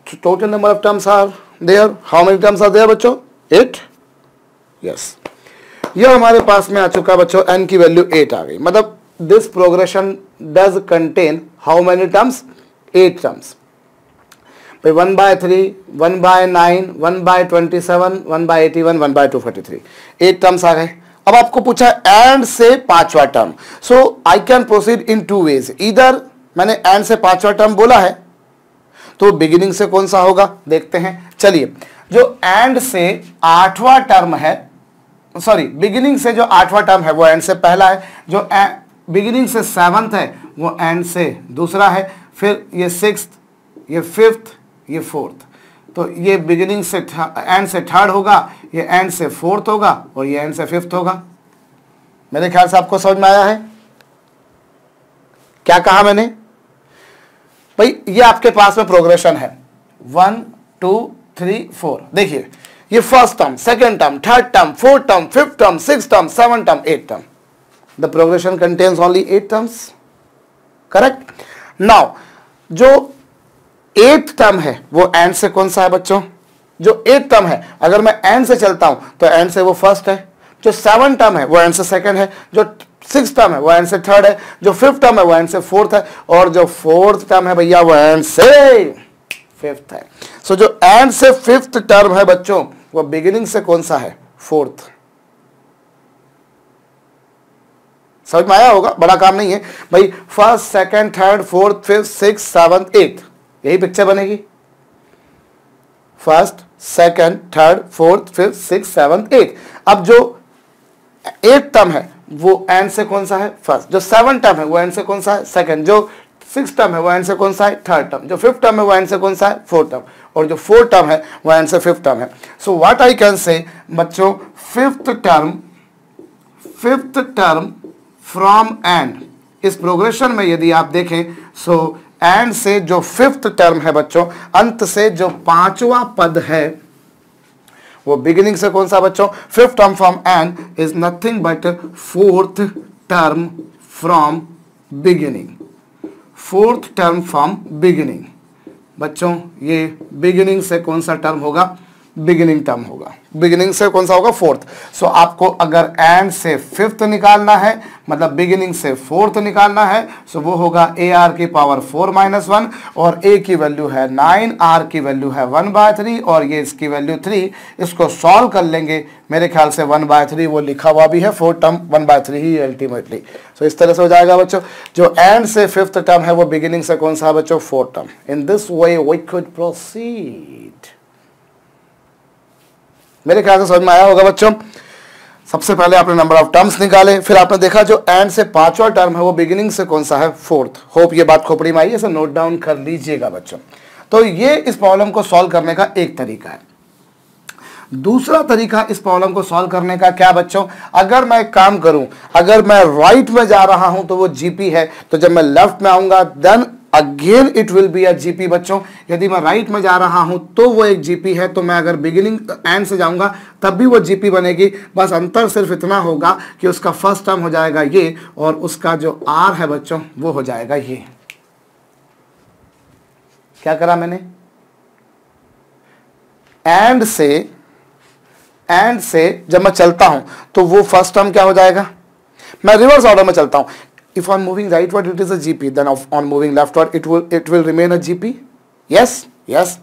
So total number of terms are there. How many terms are there बच्चों? 8। yes, यह हमारे पास में आ चुका बच्चों। n की वैल्यू 8 आ गई। मतलब this progression does contain how many terms? 8 terms। भाई 1/3 1/9 1/27 1/81 1/243 8 टर्म्स आ गए। अब आपको पूछा एंड से पांचवा term. So I can proceed in 2 ways. इधर मैंने एंड से पांचवा टर्म बोला है तो बिगिनिंग से कौन सा होगा देखते हैं। चलिए जो एंड से आठवां टर्म है, सॉरी बिगिनिंग से जो आठवां टर्म है वो एंड से पहला है। जो बिगिनिंग से 7th है वो एंड से दूसरा है। फिर ये 6th, ये 5th, ये 4th। तो ये बिगिनिंग से एंड से 3rd होगा, ये एंड से 4th होगा और ये एंड से 5th होगा। मेरे ख्याल से आपको समझ में आया है क्या कहा मैंने? भाई ये आपके पास में प्रोग्रेशन है 1 2 3 4। देखिए ये first term, second term, third term, fourth term, fifth term, six term, seven term, eight term. The progression contains only 8 terms. Correct. Now जो 8th टर्म है वो एंड से कौन सा है बच्चों? जो 8th टर्म है, अगर मैं एंड से चलता हूं तो एंड से वो फर्स्ट है. जो 7th टर्म है वो एंड से सेकंड है. जो 6th टर्म है वो एंड से थर्ड है. जो 5th टर्म है वो एंड से फोर्थ है. और जो 4th टर्म है भैया वो एंड से फिफ्थ है. सो जो एंड से 5th टर्म है बच्चों वो बिगिनिंग से कौन सा है? फोर्थ. समझ में आया होगा? बड़ा काम नहीं है भाई. First, second, third, fourth, fifth, six, seventh, eighth, यही पिक्चर बनेगी. First, second, third, fourth, fifth, six, seventh, eighth. अब जो 8th टर्म है वो एंड से कौन सा है? फर्स्ट. जो 7th टर्म है वो एंड से कौन सा है? सेकंड. जो 6th टर्म है वो एंड से कौन सा है? Third term. जो 5th टर्म है वो एंड से कौन सा है? Fourth term. और जो 4th टर्म है वो एंड से 5th टर्म है. So what I can say बच्चों, 5th टर्म फ्रॉम एंड. इस प्रोग्रेशन में यदि आप देखें सो एंड से जो 5th टर्म है बच्चों, अंत से जो 5वां पद है वो बिगिनिंग से कौन सा बच्चों? 5th term from end is nothing but 4th term from beginning. 4th term from beginning. बच्चों ये बिगिनिंग से कौन सा टर्म होगा? बिगिनिंग टर्म होगा. बिगिनिंग से कौन सा होगा? फोर्थ. सो आपको अगर एंड से 5th निकालना है, मतलब बिगिनिंग से 4th निकालना है, सो वो होगा AR की पावर 4 - 1 और A की वैल्यू है 9, R की वैल्यू है 1/3 और ये इसकी वैल्यू 3. इसको सॉल्व कर लेंगे. मेरे ख्याल से 1/3 वो लिखा हुआ भी है. 4th टर्म 1/3 ही अल्टीमेटली. सो इस तरह से हो जाएगा बच्चों. जो एंड से 5th टर्म है वो बिगिनिंग से कौन सा है बच्चों? 4th term. In this way we could proceed. मेरे ख्याल से समझ में आया होगा बच्चों. सबसे पहले आपने नंबर ऑफ टर्म्स निकाले, फिर आपने देखा जो एंड से 5वां टर्म है वो बिगिनिंग से कौन सा है? फोर्थ. होप ये बात खोपड़ी में आई है, इसे नोट डाउन कर लीजिएगा बच्चों. तो ये इस प्रॉब्लम को सॉल्व करने का एक तरीका है. दूसरा तरीका इस प्रॉब्लम को सॉल्व करने का क्या बच्चों? अगर मैं एक काम करूं, अगर मैं राइट में जा रहा हूं तो वो जीपी है, तो जब मैं लेफ्ट में आऊंगा then again it will be a GP बच्चों. यदि मैं राइट में जा रहा हूं तो वो एक जीपी है, तो मैं अगर बिगिनिंग एंड से जाऊंगा तब भी वो जीपी बनेगी. बस अंतर सिर्फ इतना होगा कि उसका फर्स्ट टर्म हो जाएगा ये और उसका जो आर है बच्चों वो हो जाएगा ये. क्या करा मैंने? एंड से जब मैं चलता हूं तो वो फर्स्ट टर्म क्या हो जाएगा? मैं रिवर्स ऑर्डर में चलता हूं. If on moving rightward it is a GP, then on moving leftward it will remain a GP. Yes, yes.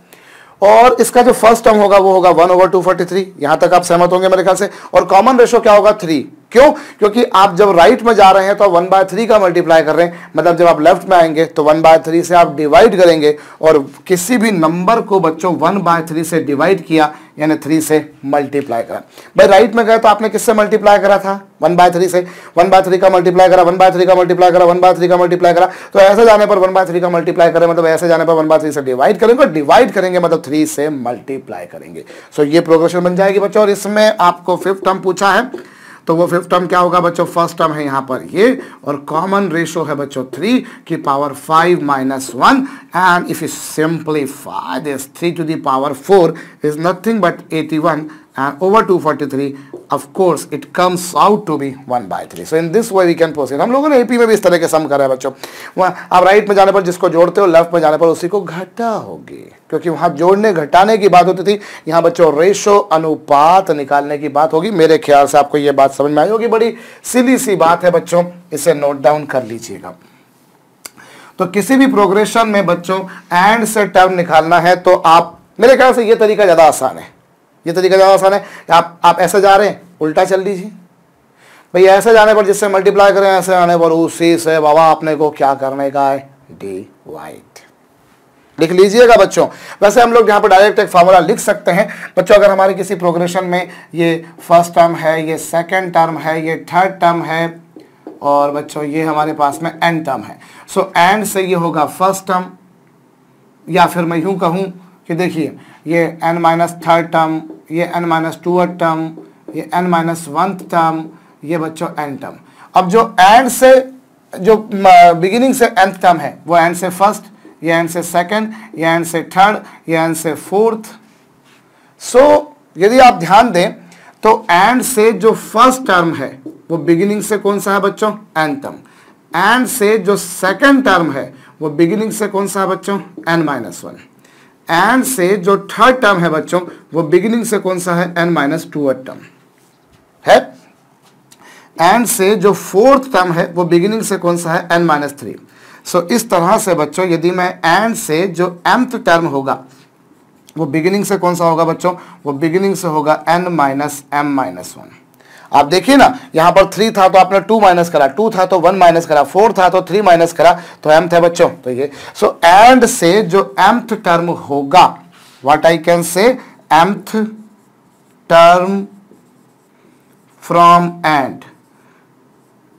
और इसका जो फर्स्ट टर्म होगा वो होगा 1/243. यहां तक आप सहमत होंगे मेरे ख्याल से. और कॉमन रेशो क्या होगा? 3. क्यों? क्योंकि आप जब राइट में जा रहे हैं तो आप 1/3 का मल्टीप्लाई कर रहे हैं. मतलब जब आप लेफ्ट में आएंगे तो 1/3 से आप डिवाइड करेंगे और किसी भी नंबर को बच्चों 1/3 से डिवाइड किया यानी 3 से मल्टीप्लाई करा. भाई राइट में गए तो आपने किससे मल्टीप्लाई करा था? 1/3 से. 1/3 का मल्टीप्लाई करा, 1/3 का मल्टीप्लाई करा, 1/3 का मल्टीप्लाई करा. तो ऐसे जाने पर 1/3 का मल्टीप्लाई करें मतलब ऐसे जाने पर 1/3 से डिवाइड करेंगे. डिवाइड करेंगे मतलब 3 से मल्टीप्लाई करेंगे. सो ये प्रोग्रेशन बन जाएगी बच्चों. और इसमें आपको 5th टर्म पूछा है तो वो 5th टर्म क्या होगा बच्चों? फर्स्ट टर्म है यहाँ पर ये और कॉमन रेशो है बच्चों 3 की power 5 - 1 and if you simplify this 3 to the power 4 is nothing but 81 and over 243 of course it comes out to be 1/3. so in this way we can proceed. हम लोगों ने एपी में भी इस तरह के सम करा है बच्चों. वहाँ आप राइट में जाने पर जिसको जोड़ते हो लेफ्ट में जाने पर उसी को घटा होगी, क्योंकि वहाँ जोड़ने घटाने की बात होती थी. यहाँ बच्चों रेशो अनुपात निकालने की बात होगी. मेरे ख्याल से आपको ये बात समझ में आई होगी. बड़ी सिली सी बात है बच्चों, इसे नोट डाउन कर लीजिएगा. तो किसी भी प्रोग्रेशन में बच्चों एंड से टर्म निकालना है तो आप, मेरे ख्याल से ये तरीका ज़्यादा आसान है. ये तरीका ज़्यादा आसान है. आप ऐसे जा रहे हैं उल्टा चल लीजिए. भाई ऐसे जाने पर जिससे मल्टीप्लाई करें, ऐसे आने पर उसी से बाबा आपने को क्या करने का है? डिवाइड. लिख लीजिएगा बच्चों. वैसे हम लोग यहाँ पर डायरेक्ट एक फार्मूला लिख सकते हैं बच्चों. अगर हमारे किसी प्रोग्रेशन में ये फर्स्ट टर्म है, ये सेकेंड टर्म है, ये थर्ड टर्म है और बच्चों ये हमारे पास में एंड टर्म है. सो एंड से ये होगा फर्स्ट टर्म, या फिर मैं यूँ कहूँ कि देखिए ये n-3rd टर्म, ये n-2th टर्म, ये n-1th टर्म, ये बच्चों एंड टर्म. अब जो एंड से जो बिगिनिंग से nth टर्म है वो एंड से फर्स्ट, ये एंड से सेकंड, ये एंड से थर्ड, ये एंड से फोर्थ. सो यदि आप ध्यान दें तो एंड से जो फर्स्ट टर्म है वो बिगिनिंग से कौन सा है बच्चों, एन टर्म। एंड से जो सेकंड टर्म है वो बिगिनिंग से कौन सा है बच्चों, n-1। एंड से जो थर्ड टर्म है बच्चों वो बिगिनिंग से कौन सा है, n-2 टर्म है। एंड से जो फोर्थ टर्म है वो बिगिनिंग से कौन सा है, n-3। सो इस तरह से बच्चों यदि मैं एंड से जो mth टर्म होगा वो बिगिनिंग से कौन सा होगा बच्चों, वो बिगिनिंग से होगा n-m-1। आप देखिए ना, यहां पर 3 था तो आपने 2 माइनस करा, 2 था तो 1 माइनस करा, 4 था तो 3 माइनस करा, तो mth है बच्चों। तो ये सो एंड से जो mth टर्म होगा, what I can say, mth term from end,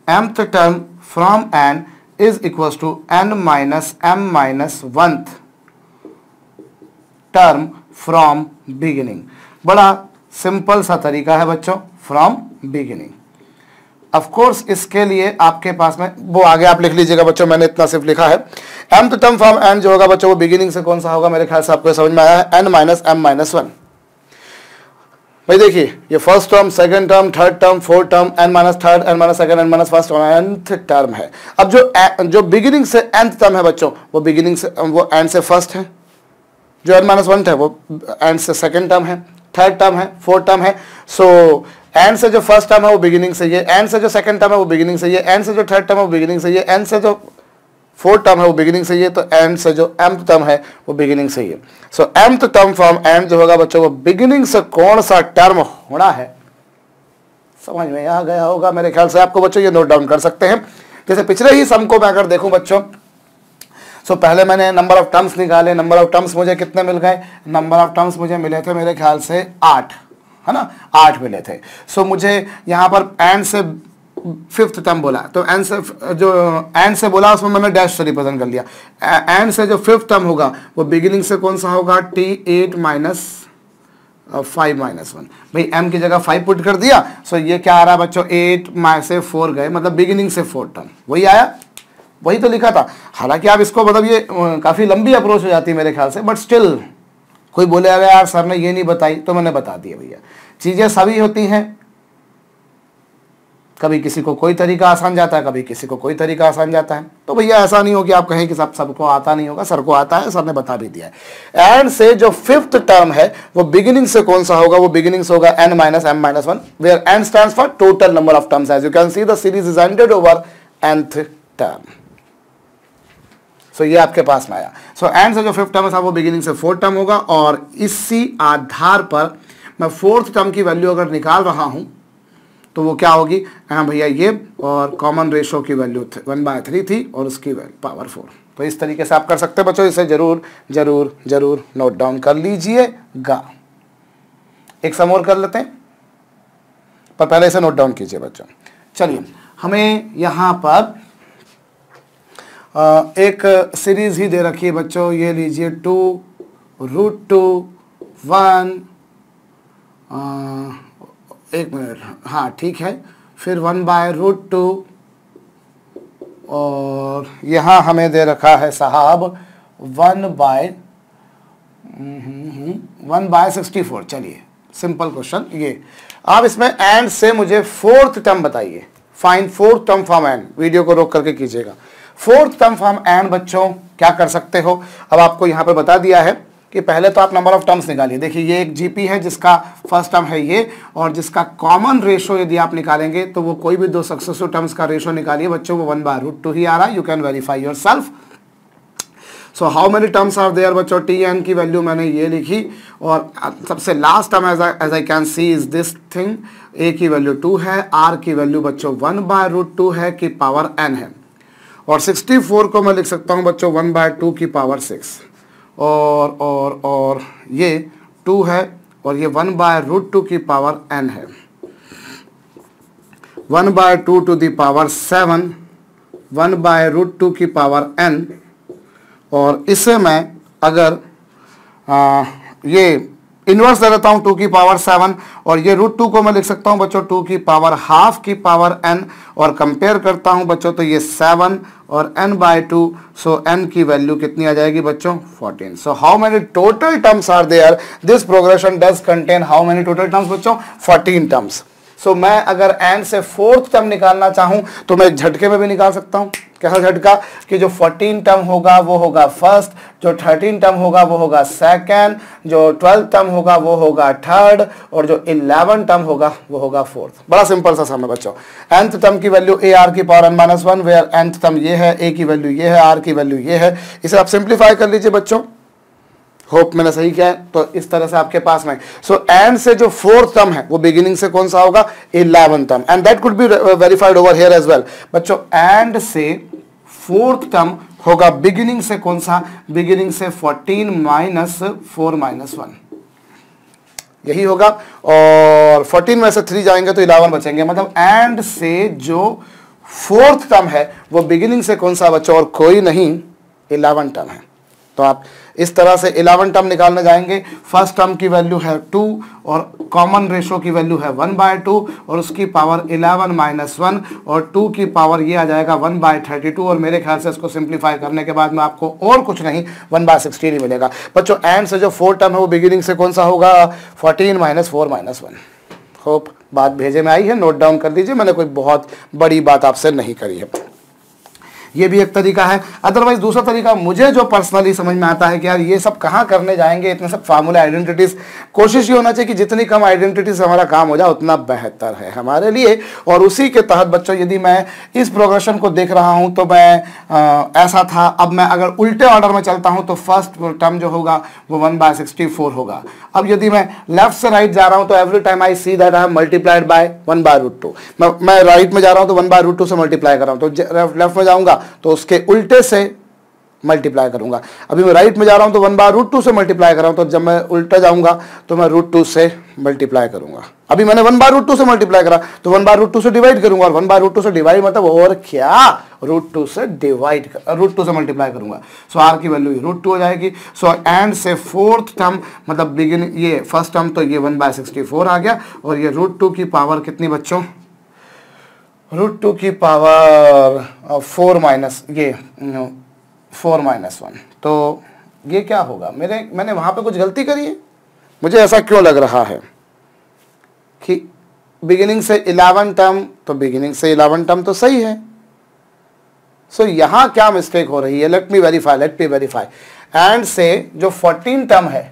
mth term from end is equal to n-m-1 term from beginning. बड़ा सिंपल सा तरीका है बच्चों, फ्रॉम बिगिनिंग। ऑफ कोर्स इसके लिए आपके पास में वो आगे आप लिख लीजिएगा बच्चों, मैंने इतना सिर्फ लिखा है। mth टर्म फ्रॉम एंड जो होगा बच्चों वो बिगिनिंग से कौन सा होगा, मेरे ख्याल से आपको समझ में आया है, n-m-1। भाई देखिए, ये first term, second term, third term, fourth term, n-3, n-2, n-1 और nth टर्म है। अब जो बिगिनिंग से nth टर्म है बच्चों वो बिगिनिंग से वो एंड से फर्स्ट है, जो n-1 है वो एंड से सेकंड टर्म है, थर्ड टर्म है, फोर्थ टर्म है। सो एंड से जो फर्स्ट टर्म है वो बिगिनिंग से ये, एंड से जो सेकंड टर्म है वो बिगिनिंग से ये, एंड से जो थर्ड टर्म है वो बिगिनिंग से ये, एंड से जो फोर्थ टर्म है वो बिगिनिंग से ये, तो एंड से जो mth टर्म है वो बिगिनिंग से ये। सो mth टर्म फ्रॉम एंड जो होगा बच्चों वो बिगिनिंग से कौन सा टर्म होना है, समझ में आ गया होगा मेरे ख्याल से आपको बच्चों। ये नोट डाउन कर सकते हैं। जैसे पिछले ही सम को मैं अगर देखूं बच्चों, सो पहले मैंने नंबर ऑफ टर्म्स निकाले, नंबर ऑफ टर्म्स मुझे कितने मिल गए, नंबर ऑफ टर्म्स मुझे मिले थे मेरे ख्याल से 8, है ना, 8 मिले थे। सो मुझे यहाँ पर एंड से फिफ्थ टर्म बोला, तो एंड से जो एंड से बोला उसमें मैंने डैश से रिप्रेजेंट कर लिया। एंड से जो फिफ्थ टर्म होगा वो बिगिनिंग से कौन सा होगा, T8 - 5-1। भाई m की जगह 5 पुट कर दिया, सो ये क्या आ रहा है बच्चों, 8 से 4 गए, मतलब बिगिनिंग से फोर्थ टर्म, वही आया, वही तो लिखा था। हालांकि आप इसको मतलब ये काफ़ी लंबी अप्रोच हो जाती है मेरे ख्याल से, बट स्टिल कोई बोले अरे यार सर ने ये नहीं बताई, तो मैंने बता दिया भैया। चीज़ें सभी होती हैं, कभी किसी को कोई तरीका आसान जाता है, कभी किसी को कोई तरीका आसान जाता है। तो भैया ऐसा नहीं हो कि आप कहें कि सबको आता नहीं होगा, सर को आता है, सर ने बता भी दिया है। एंड से जो फिफ्थ टर्म है वो बिगिनिंग से कौन सा होगा, वो बिगिनिंग से होगा n-m-1, where n stands for total number of terms. As you can see the series is ended over nth term. So ये आपके पास में आया। सो एंड से जो फिफ्थ टर्म है वो बिगिनिंग से फोर्थ टर्म होगा, और इसी आधार पर मैं फोर्थ टर्म की वैल्यू अगर निकाल रहा हूं तो वो क्या होगी, हाँ भैया ये, और कॉमन रेशो की वैल्यू 1/3 थी और उसकी पावर 4। तो इस तरीके से आप कर सकते हैं बच्चों, इसे जरूर जरूर जरूर नोट डाउन कर लीजिएगा। एक सम और कर लेते हैं, पर पहले इसे नोट डाउन कीजिए बच्चों। चलिए, हमें यहाँ पर एक सीरीज ही दे रखी है बच्चों, ये लीजिए 2√2 1, एक मिनट, हाँ ठीक है, फिर 1/√2, और यहाँ हमें दे रखा है साहब 1/64। चलिए सिंपल क्वेश्चन ये, आप इसमें एंड से मुझे फोर्थ टर्म बताइए, find fourth term from and. Video को रोक करके कीजिएगा। फोर्थ टर्म फ्रॉम एंड बच्चों क्या कर सकते हो, अब आपको यहाँ पर बता दिया है कि पहले तो आप नंबर ऑफ टर्म्स निकालिए। देखिए ये एक जीपी है जिसका फर्स्ट टर्म है ये, और जिसका कॉमन रेशो यदि आप निकालेंगे तो वो कोई भी दो सक्सेसिव टर्म्स का रेशो निकालिए बच्चों, वो 1/√2 ही आ रहा है। You can verify yourself. So how many terms are there बच्चों, टी एन की वैल्यू मैंने ये लिखी, और सबसे last term as I can see is this thing, a की वैल्यू 2 है, आर की वैल्यू बच्चों 1/√2 है की पावर n है, और 64 को मैं लिख सकता हूँ बच्चों 1/2 की पावर 6, और ये 2 है, और ये 1/√2 की पावर n है, 1/2 टू द पावर 7, 1/√2 की पावर n, और इसे मैं अगर ये इनवर्स ले लेता हूं 2 की पावर 7 और ये √2 को मैं लिख सकता हूं बच्चों 2 की पावर हाफ की पावर n और कंपेयर करता हूं बच्चों तो ये 7 और n/2 सो n की वैल्यू कितनी आ जाएगी बच्चों 14। So how many total terms are there, this progression does contain how many total terms बच्चों 14 टर्म्स। सो मैं अगर n से 4th टर्म निकालना चाहूं तो मैं झटके में भी निकाल सकता हूं। कैसा झटका कि जो 14 टर्म होगा वो होगा फर्स्ट, जो 13 टर्म होगा वो होगा सेकंड, जो 12 टर्म होगा वो होगा थर्ड और जो 11 टर्म होगा वो होगा फोर्थ। बड़ा सिंपल सा सम है बच्चों। nth टर्म की वैल्यू a r की power n-1 where nth term ये है, a की वैल्यू ये है, r की वैल्यू ये है। इसे आप सिंप्लीफाई कर लीजिए बच्चों, होप मैंने सही किया है। तो इस तरह से आपके पास में सो एंड से जो 4th टर्म है वो बिगिनिंग से कौन सा होगा 11 term and that could be verified over here as well बच्चों। एंड से 4th टर्म होगा बिगिनिंग से कौन सा, बिगिनिंग से 14 माइनस 4 माइनस 1 यही होगा और 14 में से 3 जाएंगे तो 11 बचेंगे। मतलब एंड से जो 4th टर्म है वो बिगिनिंग से कौन सा बच्चों और कोई नहीं 11 टर्म है। तो आप इस तरह से 11 टर्म निकालने जाएंगे। फर्स्ट टर्म की वैल्यू है 2 और कॉमन रेशो की वैल्यू है 1/2 और उसकी पावर 11 माइनस 1 और 2 की पावर ये आ जाएगा 1/32 और मेरे ख्याल से इसको सिंप्लीफाई करने के बाद में आपको और कुछ नहीं 1/16 ही मिलेगा। बच्चों एंड से जो 4 टर्म है वो बिगिनिंग से कौन सा होगा 14 माइनस 4 माइनस 1। होप बात भेजे में आई है, नोट डाउन कर लीजिए, मैंने कोई बहुत बड़ी बात आपसे नहीं करी है। ये भी एक तरीका है। अदरवाइज दूसरा तरीका मुझे जो पर्सनली समझ में आता है कि यार ये सब कहाँ करने जाएंगे, इतने सब फार्मूला आइडेंटिटीज। कोशिश ये होना चाहिए कि जितनी कम आइडेंटिटी से हमारा काम हो जाए उतना बेहतर है हमारे लिए। और उसी के तहत बच्चों यदि मैं इस प्रोग्रेशन को देख रहा हूँ तो मैं ऐसा था, अब मैं अगर उल्टे ऑर्डर में चलता हूँ तो फर्स्ट टर्म जो होगा वो 1/64 होगा। अब यदि मैं लेफ्ट से राइट जा रहा हूँ तो every time I see that I have multiplied by 1/√2। मैं राइट में जा रहा हूँ तो 1/√2 से मल्टीप्लाई कर रहा हूँ, तो लेफ्ट में जाऊँगा तो उसके उल्टे से मल्टीप्लाई करूंगा। अभी मैं राइट में जा रहा हूं तो 1/√2 से मल्टीप्लाई कर रहा हूं, तो जब मैं उल्टा जाऊंगा तो मैं √2 से मल्टीप्लाई करूंगा। अभी मैंने 1/√2 से मल्टीप्लाई करा तो 1/√2 से डिवाइड करूंगा और 1/√2 से डिवाइड मतलब और क्या √2 से डिवाइड √2 से मल्टीप्लाई करूंगा। सो आर की वैल्यू √2 हो जाएगी। सो एंड से 4th टर्म मतलब बिगिनिंग ये फर्स्ट टर्म तो ये 1/64 आ गया और ये √2 की पावर कितनी बच्चों √2 की पावर 4 माइनस ये 4 माइनस 1। तो ये क्या होगा, मैंने वहां पे कुछ गलती करी है। मुझे ऐसा क्यों लग रहा है कि बिगिनिंग से 11 टर्म तो बिगिनिंग से 11 टर्म तो सही है। सो यहां क्या मिस्टेक हो रही है, लेट मी वेरीफाई। एंड से जो 14 टर्म है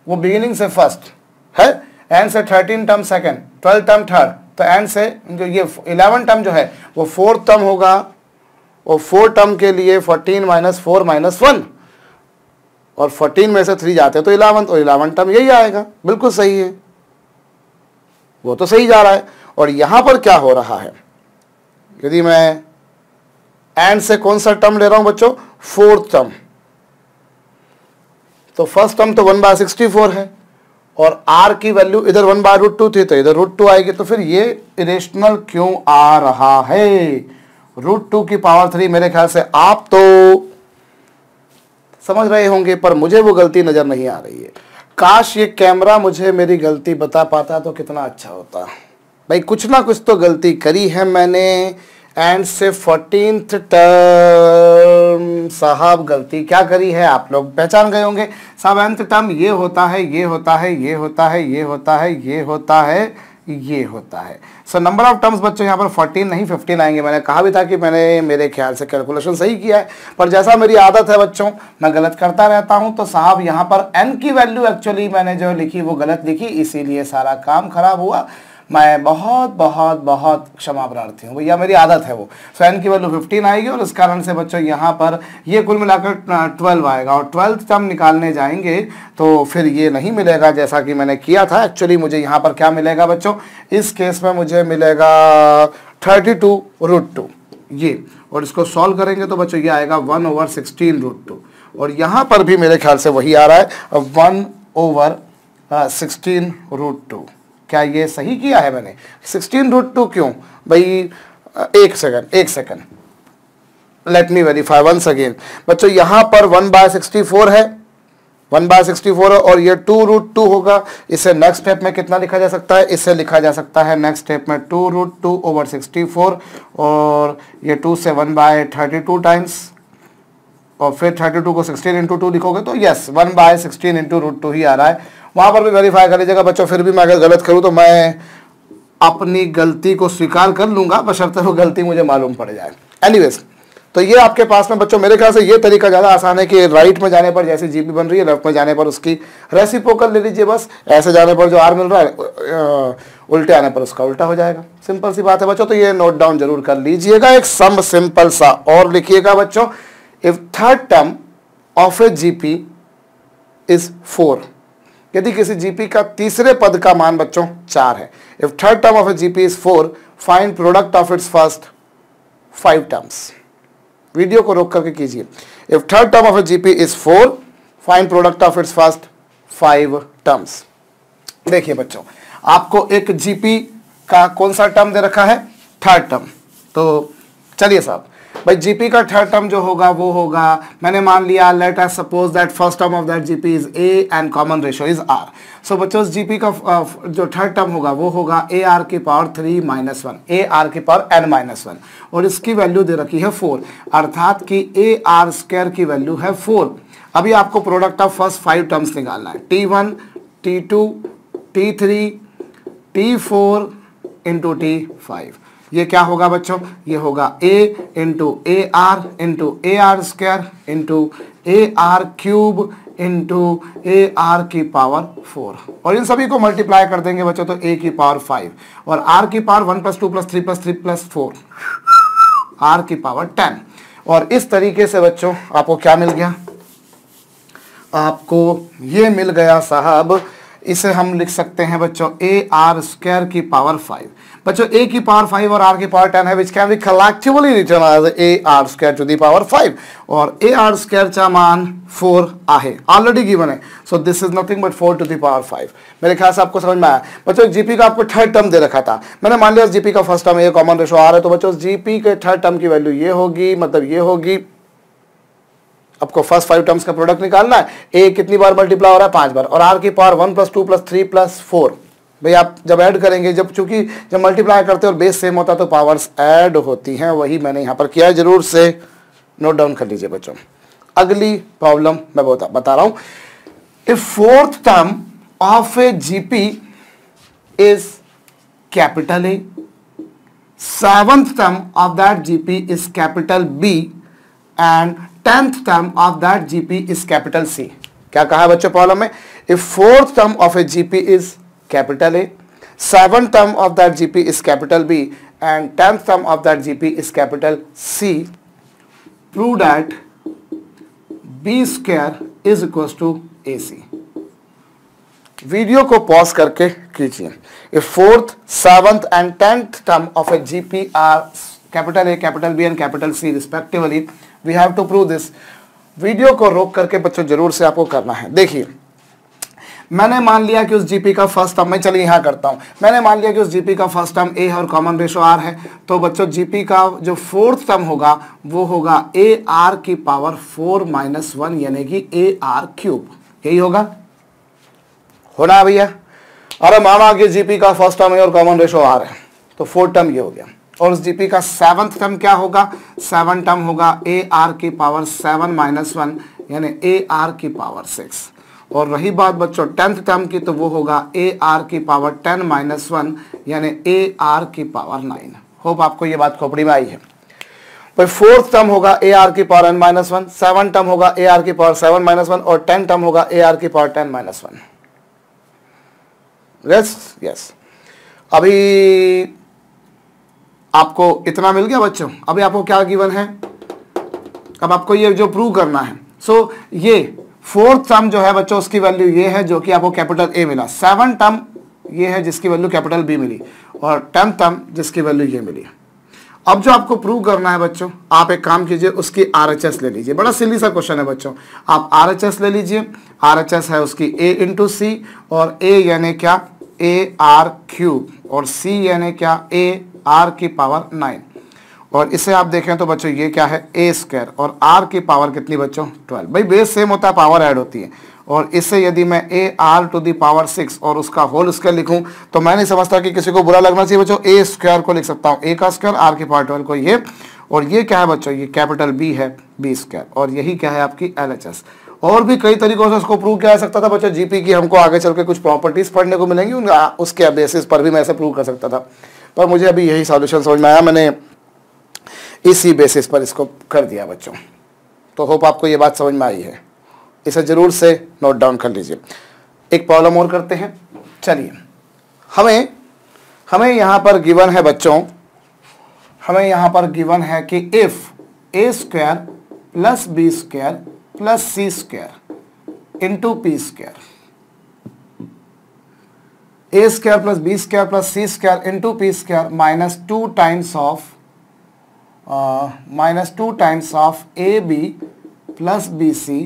वो बिगिनिंग से फर्स्ट है, एंड से 13 टर्म सेकेंड, 12 टर्म थर्ड, तो एंड से जो ये 11 टर्म जो है वो 4th टर्म होगा और 4 टर्म के लिए 14 माइनस 4 माइनस 1 और 14 में से 3 जाते हैं तो 11, तो 11 टर्म यही आएगा। बिल्कुल सही है, वो तो सही जा रहा है। और यहां पर क्या हो रहा है, यदि मैं एंड से कौन सा टर्म ले रहा हूं बच्चों 4th टर्म, तो फर्स्ट टर्म तो 1/64 है और r की वैल्यू इधर 1/√2 थी तो इधर √2 आएगी। तो फिर ये इरेशनल क्यों आ रहा है, √2 की पावर 3 मेरे ख्याल से आप तो समझ रहे होंगे पर मुझे वो गलती नजर नहीं आ रही है। काश ये कैमरा मुझे मेरी गलती बता पाता तो कितना अच्छा होता। भाई कुछ ना कुछ तो गलती करी है मैंने। एंड से 14th टर्म साहब गलती क्या करी है आप लोग पहचान गए होंगे साहब। nth टर्म ये होता है, ये होता है, ये होता है, ये होता है, ये होता है, ये होता है। सो नंबर ऑफ टर्म्स बच्चों यहाँ पर 14 नहीं 15 आएंगे। मैंने कहा भी था कि मैंने मेरे ख्याल से कैलकुलेशन सही किया है, पर जैसा मेरी आदत है बच्चों मैं गलत करता रहता हूँ। तो साहब यहाँ पर n की वैल्यू एक्चुअली मैंने जो लिखी वो गलत लिखी, इसीलिए सारा काम खराब हुआ। मैं बहुत बहुत बहुत क्षमा प्रार्थी हूँ भैया, मेरी आदत है वो। सो n की वैल्यू 15 आएगी और इस कारण से बच्चों यहाँ पर ये कुल मिलाकर 12 आएगा और 12th टर्म निकालने जाएंगे तो फिर ये नहीं मिलेगा जैसा कि मैंने किया था। एक्चुअली मुझे यहाँ पर क्या मिलेगा बच्चों, इस केस में मुझे मिलेगा 32√2 ये, और इसको सॉल्व करेंगे तो बच्चों ये आएगा 1/16√2 और यहाँ पर भी मेरे ख्याल से वही आ रहा है 1/16√2। क्या ये सही किया है मैंने 16√2 क्यों भाई, एक second let me verify once again. बच्चों यहाँ पर 1/64 है, 1/64 है और ये 2√2 होगा। इसे नेक्स्ट स्टेप में कितना लिखा जा सकता है, इसे लिखा जा सकता है नेक्स्ट स्टेप में 2√2/64 और ये 2 से 1/32 टाइम्स और फिर 32 को 16 इंटू 2 लिखोगे तो यस 1/16 इंटू √2 ही आ रहा है। वहां पर भी वेरीफाई कर लीजिएगा बच्चों। फिर भी मैं अगर गलत करूं तो मैं अपनी गलती को स्वीकार कर लूंगा, बशर्ते वो गलती मुझे मालूम पड़ जाए। एनीवेज, तो ये आपके पास में बच्चों मेरे ख्याल से ये तरीका ज़्यादा आसान है कि राइट में जाने पर जैसी जीपी बन रही है, लेफ्ट में जाने पर उसकी रेसिप्रोकल ले लीजिए बस। ऐसे जाने पर जो आर मिल रहा है, उल्टे आने पर उसका उल्टा हो जाएगा। सिंपल सी बात है बच्चों, तो ये नोट डाउन जरूर कर लीजिएगा। एक सम सिंपल सा और लिखिएगा बच्चों, if third term of a GP is 4, यदि किसी जीपी का तीसरे पद का मान बच्चों 4 है। If third term of a GP is 4, find product of its first 5 terms. Video को रोक करके कीजिए। If third term of a GP is 4, find product of its first 5 terms. देखिए बच्चों, आपको एक जीपी का कौन सा टर्म दे रखा है, थर्ड टर्म। तो चलिए साहब, भाई जीपी का थर्ड टर्म जो होगा वो होगा, मैंने मान लिया let us suppose that first term of that GP is a and common ratio is r. So बच्चों जीपी का जो थर्ड टर्म होगा वो होगा ए आर की पावर 3 - 1, ए आर की पावर n - 1 और इसकी वैल्यू दे रखी है 4, अर्थात कि ए आर स्क्वायर की वैल्यू है 4। अभी आपको प्रोडक्ट ऑफ फर्स्ट 5 टर्म्स निकालना है, T1, T2, T3, T4 into T5। ये क्या होगा बच्चों, ये होगा a into a are square into a are cube into a are की पावर 4 और इन सभी को मल्टीप्लाई कर देंगे बच्चों तो a की पावर 5 और r की पावर 1 + 2 + 3 + 3 + 4 r की पावर 10। और इस तरीके से बच्चों आपको क्या मिल गया, आपको ये मिल गया साहब, इसे हम लिख सकते हैं बच्चों ए आर स्क्वायर की पावर 5। बच्चों a की पावर 5 और r की पावर 10 है, which can be collectively written as a are square to the power 5 और ए आर स्क्वायर चा मान 4 आहे, ऑलरेडी गिवन है। So this is nothing but 4 to the power 5। मेरे ख्याल से आपको समझ में आया बच्चों। जीपी का आपको थर्ड टर्म दे रखा था, मैंने मान लिया जीपी का first term a common ratio r है, तो बच्चों जीपी के थर्ड टर्म की वैल्यू ये होगी, मतलब ये होगी। आपको फर्स्ट 5 टर्म्स का प्रोडक्ट निकालना है, ए कितनी बार मल्टीप्लाई हो रहा है, 5 बार और आर की पावर 1 + 2 + 3 + 4। भाई आप जब ऐड करेंगे, चूंकि जब मल्टीप्लाई करते हैं और बेस सेम होता है तो पावर्स ऐड होती हैं, वही मैंने यहां पर किया है, जरूर से नोट डाउन कर लीजिए बच्चों। अगली प्रॉब्लम मैं बता रहा हूं, if fourth term of a GP is capital a, seventh term of that GP is capital b and 10th term of that GP is capital C। क्या कहा है बच्चों प्रॉब्लम में, if fourth term of a GP is capital A, 7th term of that GP is capital B and 10th term of that GP is capital C, prove that B square is equals to AC। Video को pause करके कीजिए। if fourth, 7th and 10th term of a GP are capital A, capital B and capital C respectively, we have to prove this। Video को रोक करके बच्चों जरूर से आपको करना है। देखिए, मैंने मान लिया कि उस जीपी का फर्स्ट टर्म, मैं चलिए यहां करता हूं, मैंने मान लिया कि उस जीपी का फर्स्ट टर्म ए है और कॉमन रेशियो आर है, तो बच्चों जीपी का जो फोर्थ टर्म होगा वो होगा ए आर की पावर 4 - 1 यानी कि ए आर क्यूब। यही होगा होना है भैया। अरे माना कि जीपी का फर्स्ट टर्म ए और कॉमन रेशियो आर है, तो फोर्थ टर्म ये हो गया। और उस जीपी का सेवंथ टर्म क्या होगा, सेवंथ टर्म होगा ए आर की पावर 7 - 1 यानी ए आर की पावर 6। और रही बात बच्चों 10th टर्म की, तो वो होगा ए आर की पावर 10 - 1 यानी ए आर की पावर 9। होप आपको ये बात खोपड़ी में आई है। भाई फोर्थ टर्म होगा ए आर की पावर n - 1, सेवन टर्म होगा ए आर की पावर 7 - 1 और 10 टर्म होगा ए आर की पावर 10 - 1। यस, अभी आपको इतना मिल गया बच्चों। अभी आपको क्या गिवन है, अब आपको ये जो प्रूव करना है। सो ये फोर्थ टर्म जो है बच्चों उसकी वैल्यू ये है जो कि आपको कैपिटल ए मिला, सेवन टर्म ये है जिसकी वैल्यू कैपिटल बी मिली और 10th टर्म जिसकी वैल्यू ये मिली। अब जो आपको प्रूव करना है बच्चों, आप एक काम कीजिए, उसकी आरएचएस ले लीजिए। बड़ा सिली सा क्वेश्चन है बच्चों, आप आरएचएस ले लीजिए। आरएचएस है उसकी ए इंटू सी और ए यानी क्या, ए आर क्यूब और सी यानी क्या, ए आर की पावर 9। और इसे आप देखें तो बच्चों ये क्या है, ए स्क्वायर और आर की पावर कितनी बच्चों 12। भाई बेस सेम होता है, पावर ऐड होती है। और इसे यदि मैं a are to the power 6 और उसका होल स्क्वायर लिखूं तो मैं नहीं समझता कि किसी को बुरा लगना चाहिए बच्चों। ए स्क्वायर को लिख सकता हूं ए का स्क्वायर, आर की पावर 12 को ये, और ये क्या है बच्चों, ये कैपिटल बी है, बी स्क्वायर, और यही क्या है आपकी LHS। और भी कई तरीकों से उसको प्रूव किया जा सकता था बच्चों। जीपी की हमको आगे चल के कुछ प्रॉपर्टीज पढ़ने को मिलेंगी, उसके बेसिस पर भी मैं ऐसे प्रूव कर सकता था, पर मुझे अभी यही सॉल्यूशन समझ में आया, मैंने इसी बेसिस पर इसको कर दिया बच्चों। तो होप आपको ये बात समझ में आई है, इसे जरूर से नोट डाउन कर लीजिए। एक प्रॉब्लम और करते हैं। चलिए, हमें यहाँ पर गिवन है बच्चों, हमें यहाँ पर गिवन है कि if a square plus b square plus c square into p square, a square plus b square plus c square into p square minus two times of a b plus b c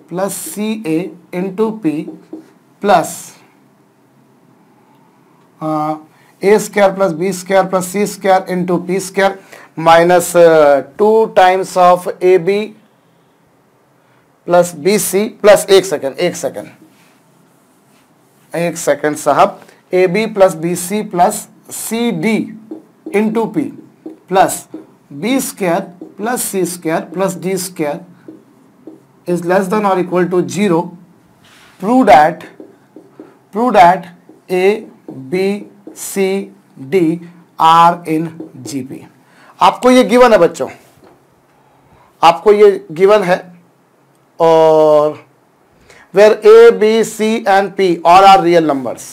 plus c a into p plus a square plus b square plus c square into p square minus 2 times of a b plus b c plus एक second साहब, a b plus b c plus c d into p plus b square plus c square plus d square is less than or equal to 0, prove that A, B, C, D are in GP। आपको ये given है बच्चों, आपको ये given है, और where A, B, C and P all are real numbers,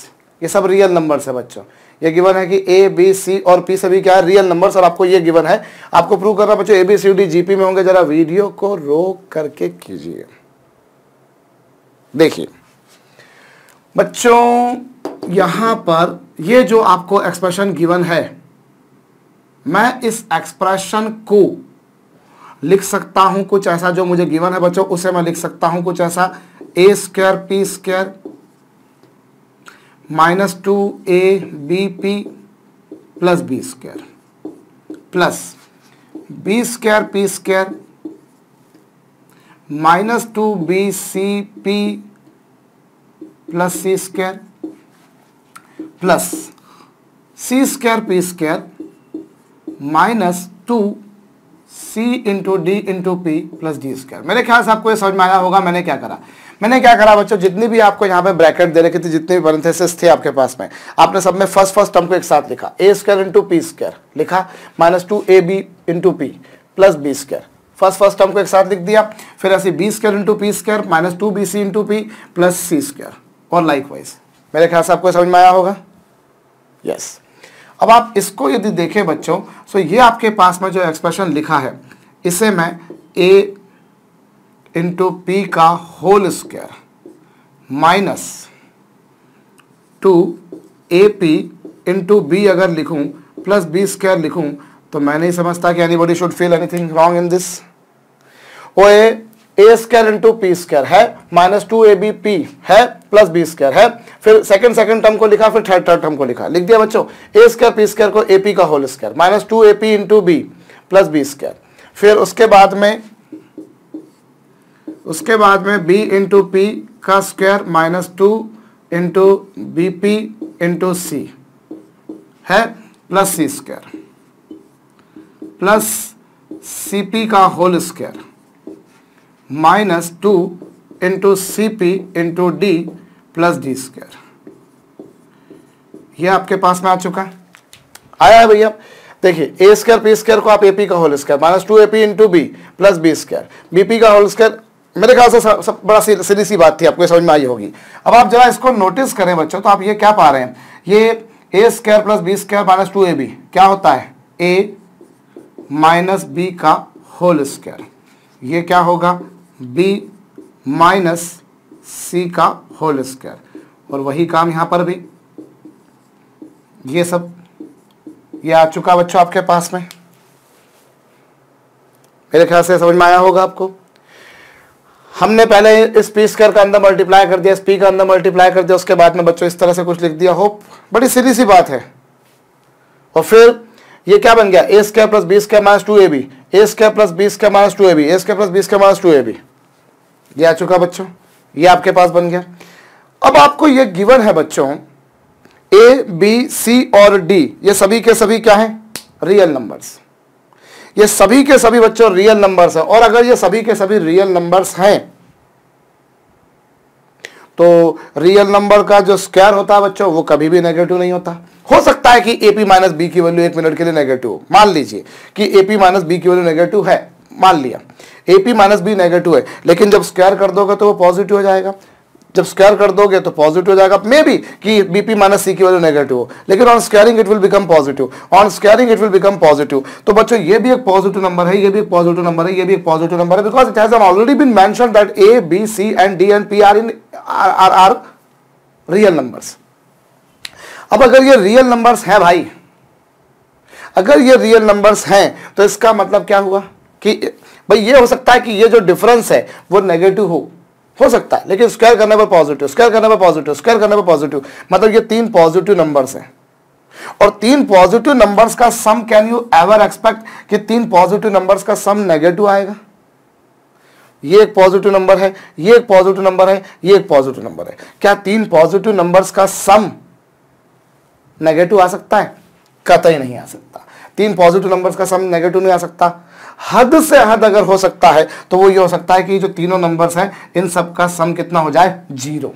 ये सब रियल नंबर्स है बच्चों। ये गिवन है कि A, B, C और P सभी क्या है, रियल नंबर्स, और आपको ये गिवन है। आपको प्रूव करना बच्चों A, B, C, D GP में होंगे। जरा वीडियो को रोक करके कीजिए। देखिए बच्चों, यहां पर ये जो आपको एक्सप्रेशन गिवन है, मैं इस एक्सप्रेशन को लिख सकता हूं कुछ ऐसा, जो मुझे गिवन है बच्चों उसे मैं लिख सकता हूं कुछ ऐसा, a square p square minus 2ab plus b square plus b square p square minus 2bcp plus c square plus c square p square minus 2c into d into p plus d square. मेरे ख्याल से आपको ये समझ में आया होगा मैंने क्या करा बच्चों। जितनी भी आपको यहाँ पे ब्रैकेट दे रखी थी, जितने भी पैरेंथेसिस थे आपके पास में, आपने सब में फर्स्ट टर्म को एक साथ लिखा, a square into p square लिखा, minus 2ab into p plus b square, first term को एक साथ लिख दिया। फिर ऐसे b square into p square minus 2bc into p plus c square, और लाइकवाइज। मेरे ख्याल से आपको समझ में आया होगा। यस, अब आप इसको यदि देखें बच्चों, तो ये आपके पास में जो एक्सप्रेशन लिखा है, इसे मैं a इंटू पी का whole square minus 2ab into b अगर लिखूं प्लस बी स्क्वायर लिखूं, तो मैं नहीं समझता कि anybody should feel anything wrong in this. ओ a square into p square है, माइनस 2ab p है प्लस बी स्क्वायर है, फिर सेकंड टर्म को लिखा, फिर थर्ड टर्म को लिखा, लिख दिया बच्चों ए स्क्वायर पी स्क्वायर को ए पी का whole square minus 2ab into b plus b square, फिर उसके बाद में b इंटू पी का square minus 2 into b p into c है plus c square plus c p का whole square minus 2 into c p into d plus d square. ये आपके पास में आ चुका है, आया है भैया। देखिए ए स्क्वायर पी स्क्वायर को आप ए पी का whole square minus 2ab into b plus b square, b p का होल स्क्वायर। मेरे ख्याल से सब बड़ा सीधी सी बात थी, आपको समझ में आई होगी। अब आप जरा इसको नोटिस करें बच्चों, तो आप ये क्या पा रहे हैं, ये a square plus b square minus 2ab क्या होता है, ए माइनस बी का होल स्क्वायर, ये क्या होगा बी माइनस सी का होल स्क्वायर, और वही काम यहां पर भी, ये सब ये आ चुका बच्चों आपके पास में। मेरे ख्याल से समझ में आया होगा आपको। हमने पहले इस पी स्क्वायर का अंदर मल्टीप्लाई कर दिया, इस पी का अंदर मल्टीप्लाई कर दिया, उसके बाद में बच्चों इस तरह से कुछ लिख दिया। होप बड़ी सीधी सी बात है। और फिर ये क्या बन गया, a square plus b square minus 2ab, a square plus b square minus 2ab, a square plus b square minus 2ab, ये आ चुका बच्चों। ये आपके पास बन गया। अब आपको ये गिवन है बच्चों ए बी सी और डी, ये सभी के सभी क्या हैं? Real numbers. ये सभी के सभी बच्चों रियल नंबर्स हैं, और अगर ये सभी के सभी रियल नंबर्स हैं तो रियल नंबर का जो स्क्वायर होता है बच्चों वो कभी भी नेगेटिव नहीं होता। हो सकता है कि एपी माइनस बी की वैल्यू 1 मिनट के लिए नेगेटिव हो, मान लीजिए कि एपी माइनस बी की वैल्यू नेगेटिव है, मान लिया एपी माइनस बी नेगेटिव है, लेकिन जब स्क्वायर कर दोगे तो वो पॉजिटिव हो जाएगा। जब स्क्वायर कर दोगे तो पॉजिटिव हो जाएगा। मे बी कि बीपी माइनस सी की वैल्यू नेगेटिव हो, लेकिन on squaring it will become positive, on squaring it will become positive. तो बच्चों ये भी एक पॉजिटिव नंबर है, ये भी एक पॉजिटिव नंबर है, ये भी एक पॉजिटिव नंबर है, because it has already been mentioned that a b c and d and p are real numbers. अब अगर ये रियल नंबर्स हैं भाई, अगर ये रियल नंबर्स हैं तो इसका मतलब क्या हुआ कि भाई ये हो सकता है कि ये जो डिफरेंस है वो नेगेटिव हो सकता है, लेकिन स्क्वायर करने पर पॉजिटिव, स्क्वायर करने पर पॉजिटिव, स्क्वायर करने पर पॉजिटिव, मतलब ये 3 पॉजिटिव नंबर्स हैं। और 3 पॉजिटिव नंबर्स का सम, कैन यू एवर एक्सपेक्ट कि 3 पॉजिटिव नंबर्स का सम नेगेटिव आएगा? ये एक पॉजिटिव नंबर है, ये एक पॉजिटिव नंबर है, ये एक पॉजिटिव नंबर है, क्या 3 पॉजिटिव नंबर्स का सम नेगेटिव आ सकता है? कतई नहीं आ सकता। 3 पॉजिटिव नंबर्स का सम नेगेटिव नहीं आ सकता। हद से हद अगर हो सकता है तो वो ये हो सकता है कि जो तीनों नंबर्स हैं इन सब का सम कितना हो जाए? 0।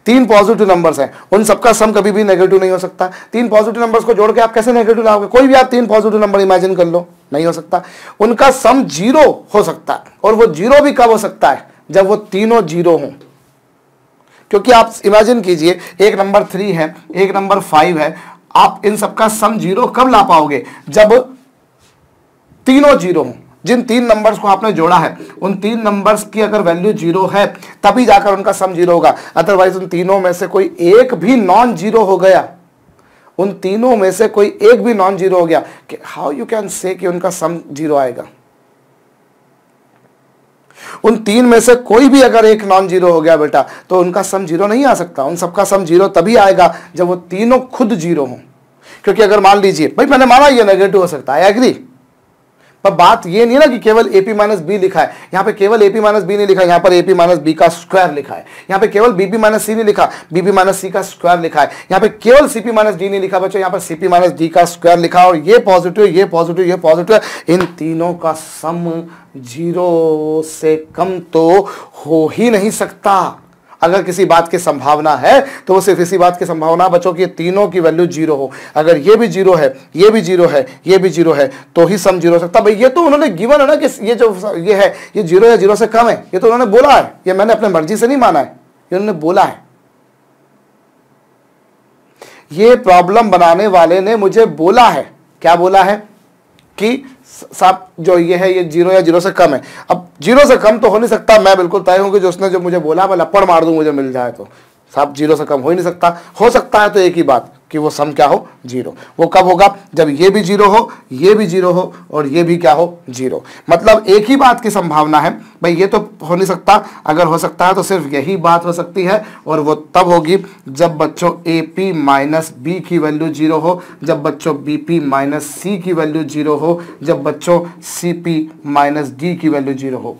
3 पॉजिटिव नंबर्स हैं, उन सबका सम कभी भी नेगेटिव नहीं हो सकता। 3 पॉजिटिव नंबर्स को जोड़ के आप कैसे नेगेटिव लाओगे? कोई भी आप 3 पॉजिटिव नंबर इमेजिन कर लो, नहीं हो सकता। उनका सम 0 हो सकता है, और वो 0 भी कब हो सकता है? जब वो तीनों 0 हों। क्योंकि आप इमेजिन कीजिए, एक नंबर 3 है, एक नंबर 5 है, आप इन सबका सम 0 कब ला पाओगे? जब तीनों 0 हों। जिन 3 नंबर्स को आपने जोड़ा है उन 3 नंबर्स की अगर वैल्यू 0 है तभी जाकर उनका सम 0 होगा, अदरवाइज उन तीनों में से कोई एक भी नॉन 0 हो गया, उन तीनों में से कोई एक भी नॉन 0 हो गया, हाउ यू कैन से कि उनका सम 0 आएगा? उन 3 में से कोई भी अगर एक नॉन 0 हो गया बेटा तो उनका सम 0 नहीं आ सकता। उन सबका सम 0 तभी आएगा जब वो तीनों खुद 0 हों। क्योंकि अगर मान लीजिए, भाई मैंने माना ये नेगेटिव हो सकता है, एग्री, पर बात ये नहीं ना कि केवल एपी माइनस बी लिखा है, यहां पे केवल एपी माइनस बी नहीं लिखा है, यहां पर एपी माइनस बी का स्क्वायर लिखा है, यहां पे केवल बीपी माइनस सी नहीं लिखा, बीपी माइनस सी का स्क्वायर लिखा है, यहां पे केवल सीपी माइनस डी नहीं लिखा बच्चों, यहां पर सीपी माइनस डी का स्क्वायर लिखा है, और ये पॉजिटिव, ये पॉजिटिव, ये पॉजिटिव, इन तीनों का सम 0 से कम तो हो ही नहीं सकता। अगर किसी बात की संभावना है तो वो सिर्फ इसी बात की संभावना बच्चों की तीनों की वैल्यू 0 हो। अगर ये भी 0 है, ये भी 0 है, ये भी 0 है, तो ही सम 0 हो सकता। भाई ये तो उन्होंने गिवन है ना कि ये जो ये है ये 0 या 0 से कम है, ये तो उन्होंने बोला है, ये मैंने अपने मर्जी से नहीं माना है, ये उन्होंने बोला है। ये प्रॉब्लम बनाने वाले ने मुझे बोला है, क्या बोला है कि साहब जो ये है ये 0 या 0 से कम है। अब 0 से कम तो हो नहीं सकता, मैं बिल्कुल तय हूं कि जो उसने जो मुझे बोला मैं लपड़ मार दूं मुझे मिल जाए, तो साहब 0 से कम हो ही नहीं सकता। हो सकता है तो एक ही बात कि वो सम क्या हो? 0। वो कब होगा? जब ये भी 0 हो, ये भी 0 हो, और ये भी क्या हो? 0। मतलब एक ही बात की संभावना है। भाई ये तो हो नहीं सकता, अगर हो सकता है तो सिर्फ यही बात हो सकती है, और वो तब होगी जब बच्चों AP माइनस बी की वैल्यू 0 हो, जब बच्चों BP माइनस सी की वैल्यू 0 हो, जब बच्चों CP माइनस डी की वैल्यू 0 हो।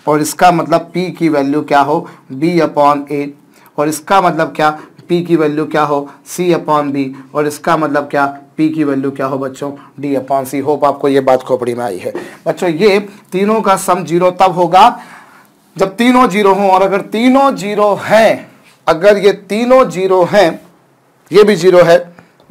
और इसका मतलब P की वैल्यू क्या हो? B/A, और इसका मतलब क्या? P की वैल्यू क्या हो? C/B, और इसका मतलब क्या? P की वैल्यू क्या हो बच्चों? D/C। होप आपको ये बात खोपड़ी में आई है बच्चों। ये तीनों का सम 0 तब होगा जब तीनों 0 हो, और अगर तीनों 0 हैं, अगर ये तीनों 0 हैं, ये भी 0 है,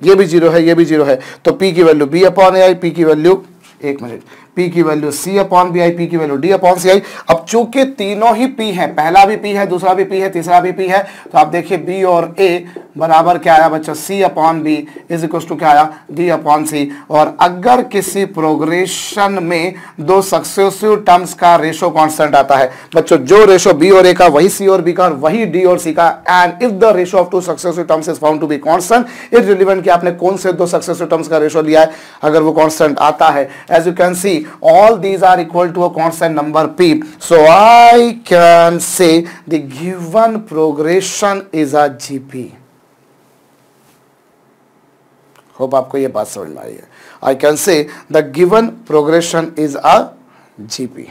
ये भी 0 है, ये भी 0 है, तो P की वैल्यू B/AI, P की वैल्यू, एक मिनट, P की वैल्यू C/BI, P की वैल्यू D/CI। अब चूंकि तीनों ही P है, पहला भी P है, दूसरा भी P है, तीसरा भी P है, तो आप देखिए B और A बराबर क्या आया बच्चों? C/B इज इक्वल टू क्या आया? D/C। और अगर किसी प्रोग्रेशन में 2 सक्सेसिव टर्म्स का रेशो कांस्टेंट आता है बच्चों, जो रेशो B और A का वही C और B का और वही D और C का, and if the ratio of 2 successive terms is found to be constant, irrelevant कि आपने कौन से 2 सक्सेसिव टर्म्स का रेशो लिया है, अगर वो कांस्टेंट आता है, as you can see all these are equal to a constant number P, so I can say the given progression is a GP। Hope आपको ये बात समझ में आई है। I can say the given progression is a GP।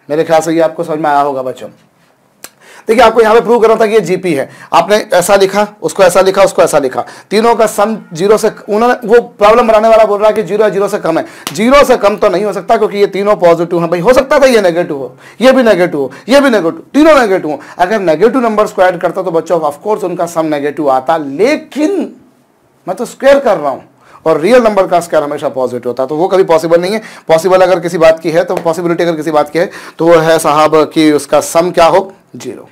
मेरे ख्याल से ये आपको समझ में आया होगा बच्चों। देखिए आपको यहाँ पे प्रूव करना था कि ये जीपी है, आपने ऐसा लिखा, उसको ऐसा लिखा, उसको ऐसा लिखा, तीनों का सम जीरो से, उन्होंने वो प्रॉब्लम बनाने वाला बोल रहा है कि जीरो है, जीरो से कम है। जीरो से कम तो नहीं हो सकता क्योंकि ये तीनों पॉजिटिव हैं भाई। हो सकता था ये नेगेटिव हो, ये भी नेगेटिव हो, ये भी नेगेटिव, तीनों नेगेटिव हो। अगर नेगेटिव नंबर्स को ऐड करता तो बच्चों ऑफकोर्स उनका सम नेगेटिव आता, लेकिन मैं तो स्क्वायर कर रहा हूं और रियल नंबर का स्क्वायर हमेशा पॉजिटिव होता है, तो वो कभी पॉसिबल नहीं है। पॉसिबल अगर किसी बात की है तो पॉसिबिलिटी अगर किसी बात की है तो वो है साहब कि उसका सम क्या हो, जीरो।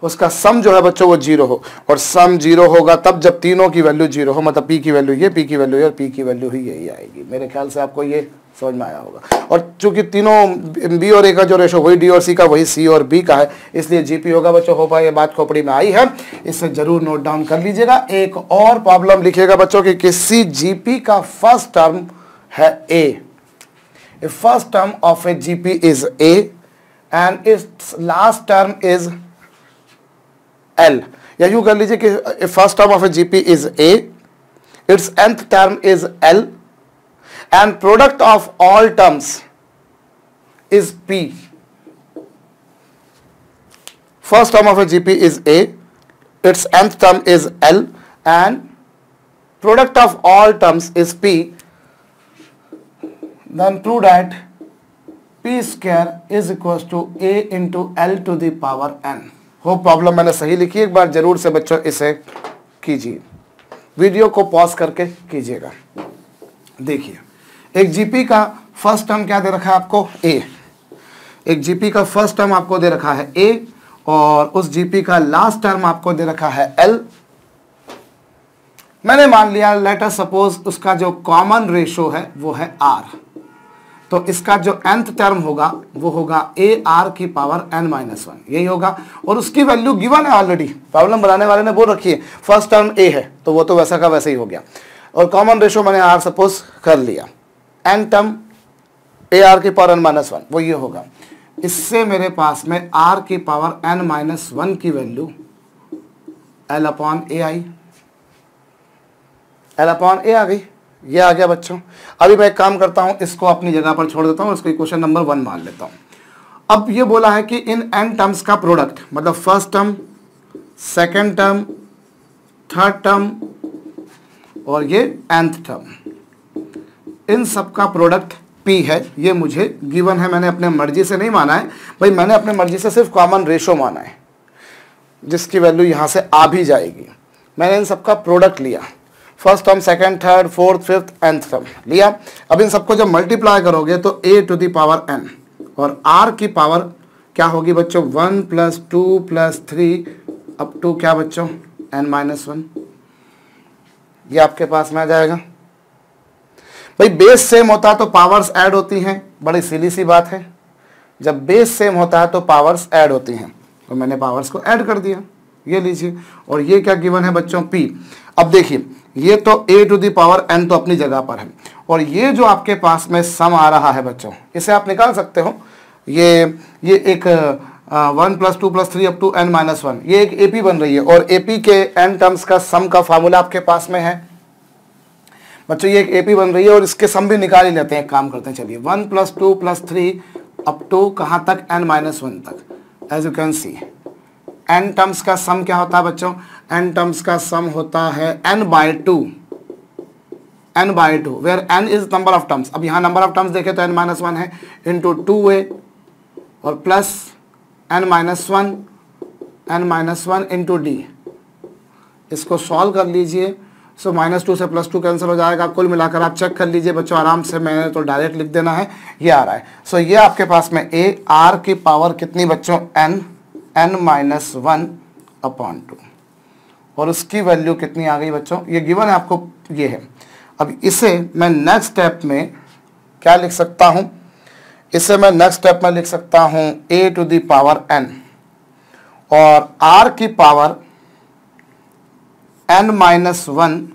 उसका सम जो है बच्चों वो जीरो हो, और सम जीरो होगा तब जब तीनों की वैल्यू जीरो हो, मतलब पी की वैल्यू ये, पी की वैल्यू ये और पी की वैल्यू ही यही आएगी। मेरे ख्याल से आपको ये समझ में आया होगा। और चूंकि तीनों बी और ए का जो रेशो वही डी और सी का वही सी और बी का है, इसलिए जीपी होगा बच्चों। हो पाए ये बात खोपड़ी में आई है, इसे जरूर नोट डाउन कर लीजिएगा। एक और प्रॉब्लम लिखिएगा बच्चों कि किसी जीपी का फर्स्ट टर्म है a, first term of a GP is a and its last term is l, या यूं कर लीजिए कि first term of a GP is a, its nth term is l and product of all terms is P. First term of a GP is A, its nth term is L and product of all terms is P. Then prove that P square is equals to A into L to the power n. हो problem मैंने सही लिखी, एक बार जरूर से बच्चों इसे कीजिए, वीडियो को पॉज करके कीजिएगा। देखिए एक जीपी का फर्स्ट टर्म क्या दे रखा है आपको, ए। एक जीपी का फर्स्ट टर्म आपको दे रखा है ए और उस जीपी का लास्ट टर्म आपको दे रखा है एल। मैंने मान लिया लेट अस सपोज उसका जो कॉमन रेशो है वो है आर, तो इसका जो nth टर्म होगा वो होगा ए आर की पावर n-1, यही होगा। और उसकी वैल्यू गिवन है ऑलरेडी, प्रॉब्लम बनाने वाले ने बोल रखी है फर्स्ट टर्म ए है, तो वो तो वैसा का वैसे ही हो गया। और कॉमन रेशो मैंने आर सपोज कर लिया, एन टर्म ए आर की पावर n-1 वो ये होगा। इससे मेरे पास में आर की पावर n-1 की वैल्यू एल अपॉन ए आई, एल अपॉन ए आ गई, ये आ गया बच्चों। अभी मैं एक काम करता हूं, इसको अपनी जगह पर छोड़ देता हूं, इसको इक्वेशन नंबर 1 मान लेता हूं। अब ये बोला है कि इन n टर्म्स का प्रोडक्ट, मतलब first term, second term, third term और ये nth टर्म, इन सब का प्रोडक्ट P है। ये मुझे गिवन है, मैंने अपने मर्जी से नहीं माना है भाई, मैंने अपने मर्जी से सिर्फ कॉमन रेशो माना है जिसकी वैल्यू यहाँ से आ भी जाएगी। मैंने इन सब का प्रोडक्ट लिया, first term, second, third, fourth, fifth, nth term लिया। अब इन सबको जब मल्टीप्लाई करोगे तो a to the power n और r की पावर क्या होगी बच्चों, 1 + 2 + 3 अप टू क्या बच्चों n-1, ये आपके पास में आ जाएगा। भाई बेस सेम होता है तो पावर्स ऐड होती हैं, बड़ी सीधी सी बात है। जब बेस सेम होता है तो पावर्स ऐड होती हैं, तो मैंने पावर्स को ऐड कर दिया, ये लीजिए। और ये क्या गिवन है बच्चों, P। अब देखिए ये तो a to the power n तो अपनी जगह पर है, और ये जो आपके पास में सम आ रहा है बच्चों, इसे आप निकाल सकते हो। ये एक 1 + 2 + 3 अप टू n-1, ये एक AP बन रही है और AP के n टर्म्स का सम का फार्मूला आपके पास में है बच्चों। ये एक AP बन रही है और इसके सम भी निकाल ही लेते हैं, एक काम करते हैं चलिए। 1 + 2 + 3 अप टू कहाँ तक, n-1 तक। As you can see n terms का सम क्या होता है बच्चों, n टर्म्स का सम होता है n/2, where n is number of terms. अब यहाँ नंबर ऑफ टर्म्स देखें तो n-1 है, इंटू 2a और प्लस n-1 इंटू d। इसको सॉल्व कर लीजिए, सो -2 से +2 कैंसिल हो जाएगा। कुल मिलाकर आप चेक कर लीजिए बच्चों आराम से, मैंने तो डायरेक्ट लिख देना है, ये आ रहा है। सो ये आपके पास में a r की पावर कितनी बच्चों, n-1/2 और उसकी वैल्यू कितनी आ गई बच्चों, ये गिवन है आपको, ये है। अब इसे मैं नेक्स्ट स्टेप में क्या लिख सकता हूं, इसे मैं नेक्स्ट स्टेप में लिख सकता हूं a to the power n और r की पावर n-1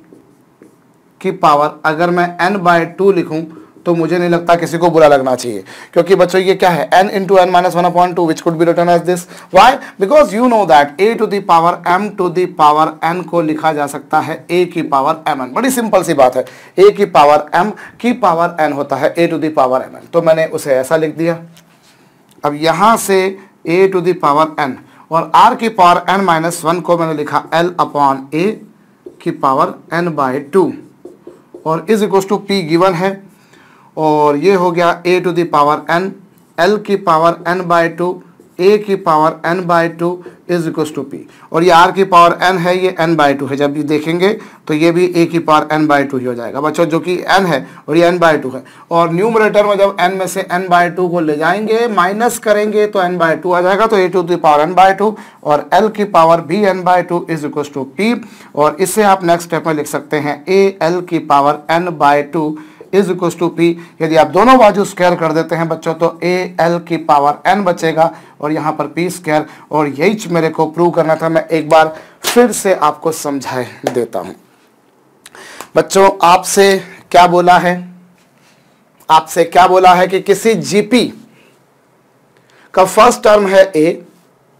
की पावर अगर मैं n/2 लिखूं तो मुझे नहीं लगता किसी को बुरा लगना चाहिए, क्योंकि बच्चों ये क्या है, n into n-1/2 which could be written as this. Why? Because you know that a to the power m to the power n को लिखा जा सकता है a की पावर mn। बड़ी सिंपल सी बात है, a की पावर m की पावर n होता है a to the power mn। तो मैंने उसे ऐसा लिख दिया, अब यहां से a to the power n और r की पावर n-1 को मैंने लिखा l अपॉन a की पावर n/2 और is equal to p given है और ये हो गया a to the power n l की पावर n/2 a की power n/2 is equal to p और ये r की पावर n है, ये n/2 है। जब ये देखेंगे तो ये भी a की पावर n/2 ही हो जाएगा बच्चों, जो कि n है और ये n/2 है। और न्यूमरेटर में जब n में से n/2 को ले जाएंगे माइनस करेंगे तो n/2 आ जाएगा, तो a to the power n/2 और l की पावर भी n/2 is equal to p और इसे आप नेक्स्ट स्टेप में लिख सकते हैं a l की power n/2 is equal to p। यदि आप दोनों बाजू स्क्वायर कर देते हैं बच्चों तो a l की पावर n बचेगा और यहाँ पर p स्क्वायर, और यही मेरे को प्रूव करना था। मैं एक बार फिर से आपको समझा देता हूं बच्चों। आपसे क्या बोला है, आपसे क्या बोला है कि किसी जीपी का फर्स्ट टर्म है a,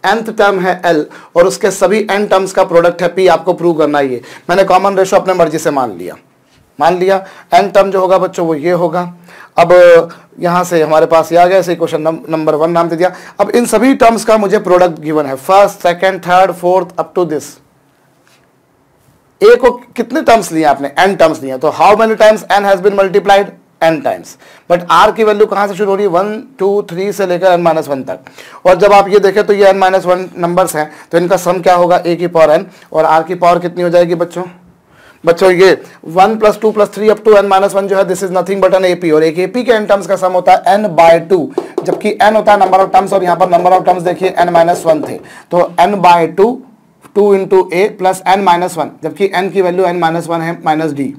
nth टर्म है l और उसके सभी n टर्म्स का प्रोडक्ट है p। आपको प्रूव करना है। ये मैंने कॉमन रेशो अपने मर्जी से मान लिया n टर्म जो होगा बच्चों वो ये होगा। अब यहां से हमारे पास ये आ गया, इसे क्वेश्चन नंबर 1 नाम दे दिया। अब इन सभी टर्म्स का मुझे प्रोडक्ट गिवन है, first second third fourth up to this. A को कितने टर्म्स लिए आपने, n टर्म्स लिए, तो how many times n has been multiplied, n times. But r की वैल्यू कहां से शुरू हो रही है, 1 2 3 से लेकर n-1 तक। और जब आप ये देखें तो ये n-1 नंबर्स हैं, तो इनका सम क्या होगा, a की पावर n और r की पावर कितनी हो जाएगी बच्चों ये 1 + 2 + 3 अप टू n-1 जो है this is nothing but an AP और एक AP के n टर्म्स का सम होता है n/2, जबकि n होता है नंबर ऑफ टर्म्स और यहाँ पर नंबर ऑफ टर्म्स देखिए n-1 थे, तो n/2 2 × a प्लस n-1, जबकि n की वैल्यू n-1 है -d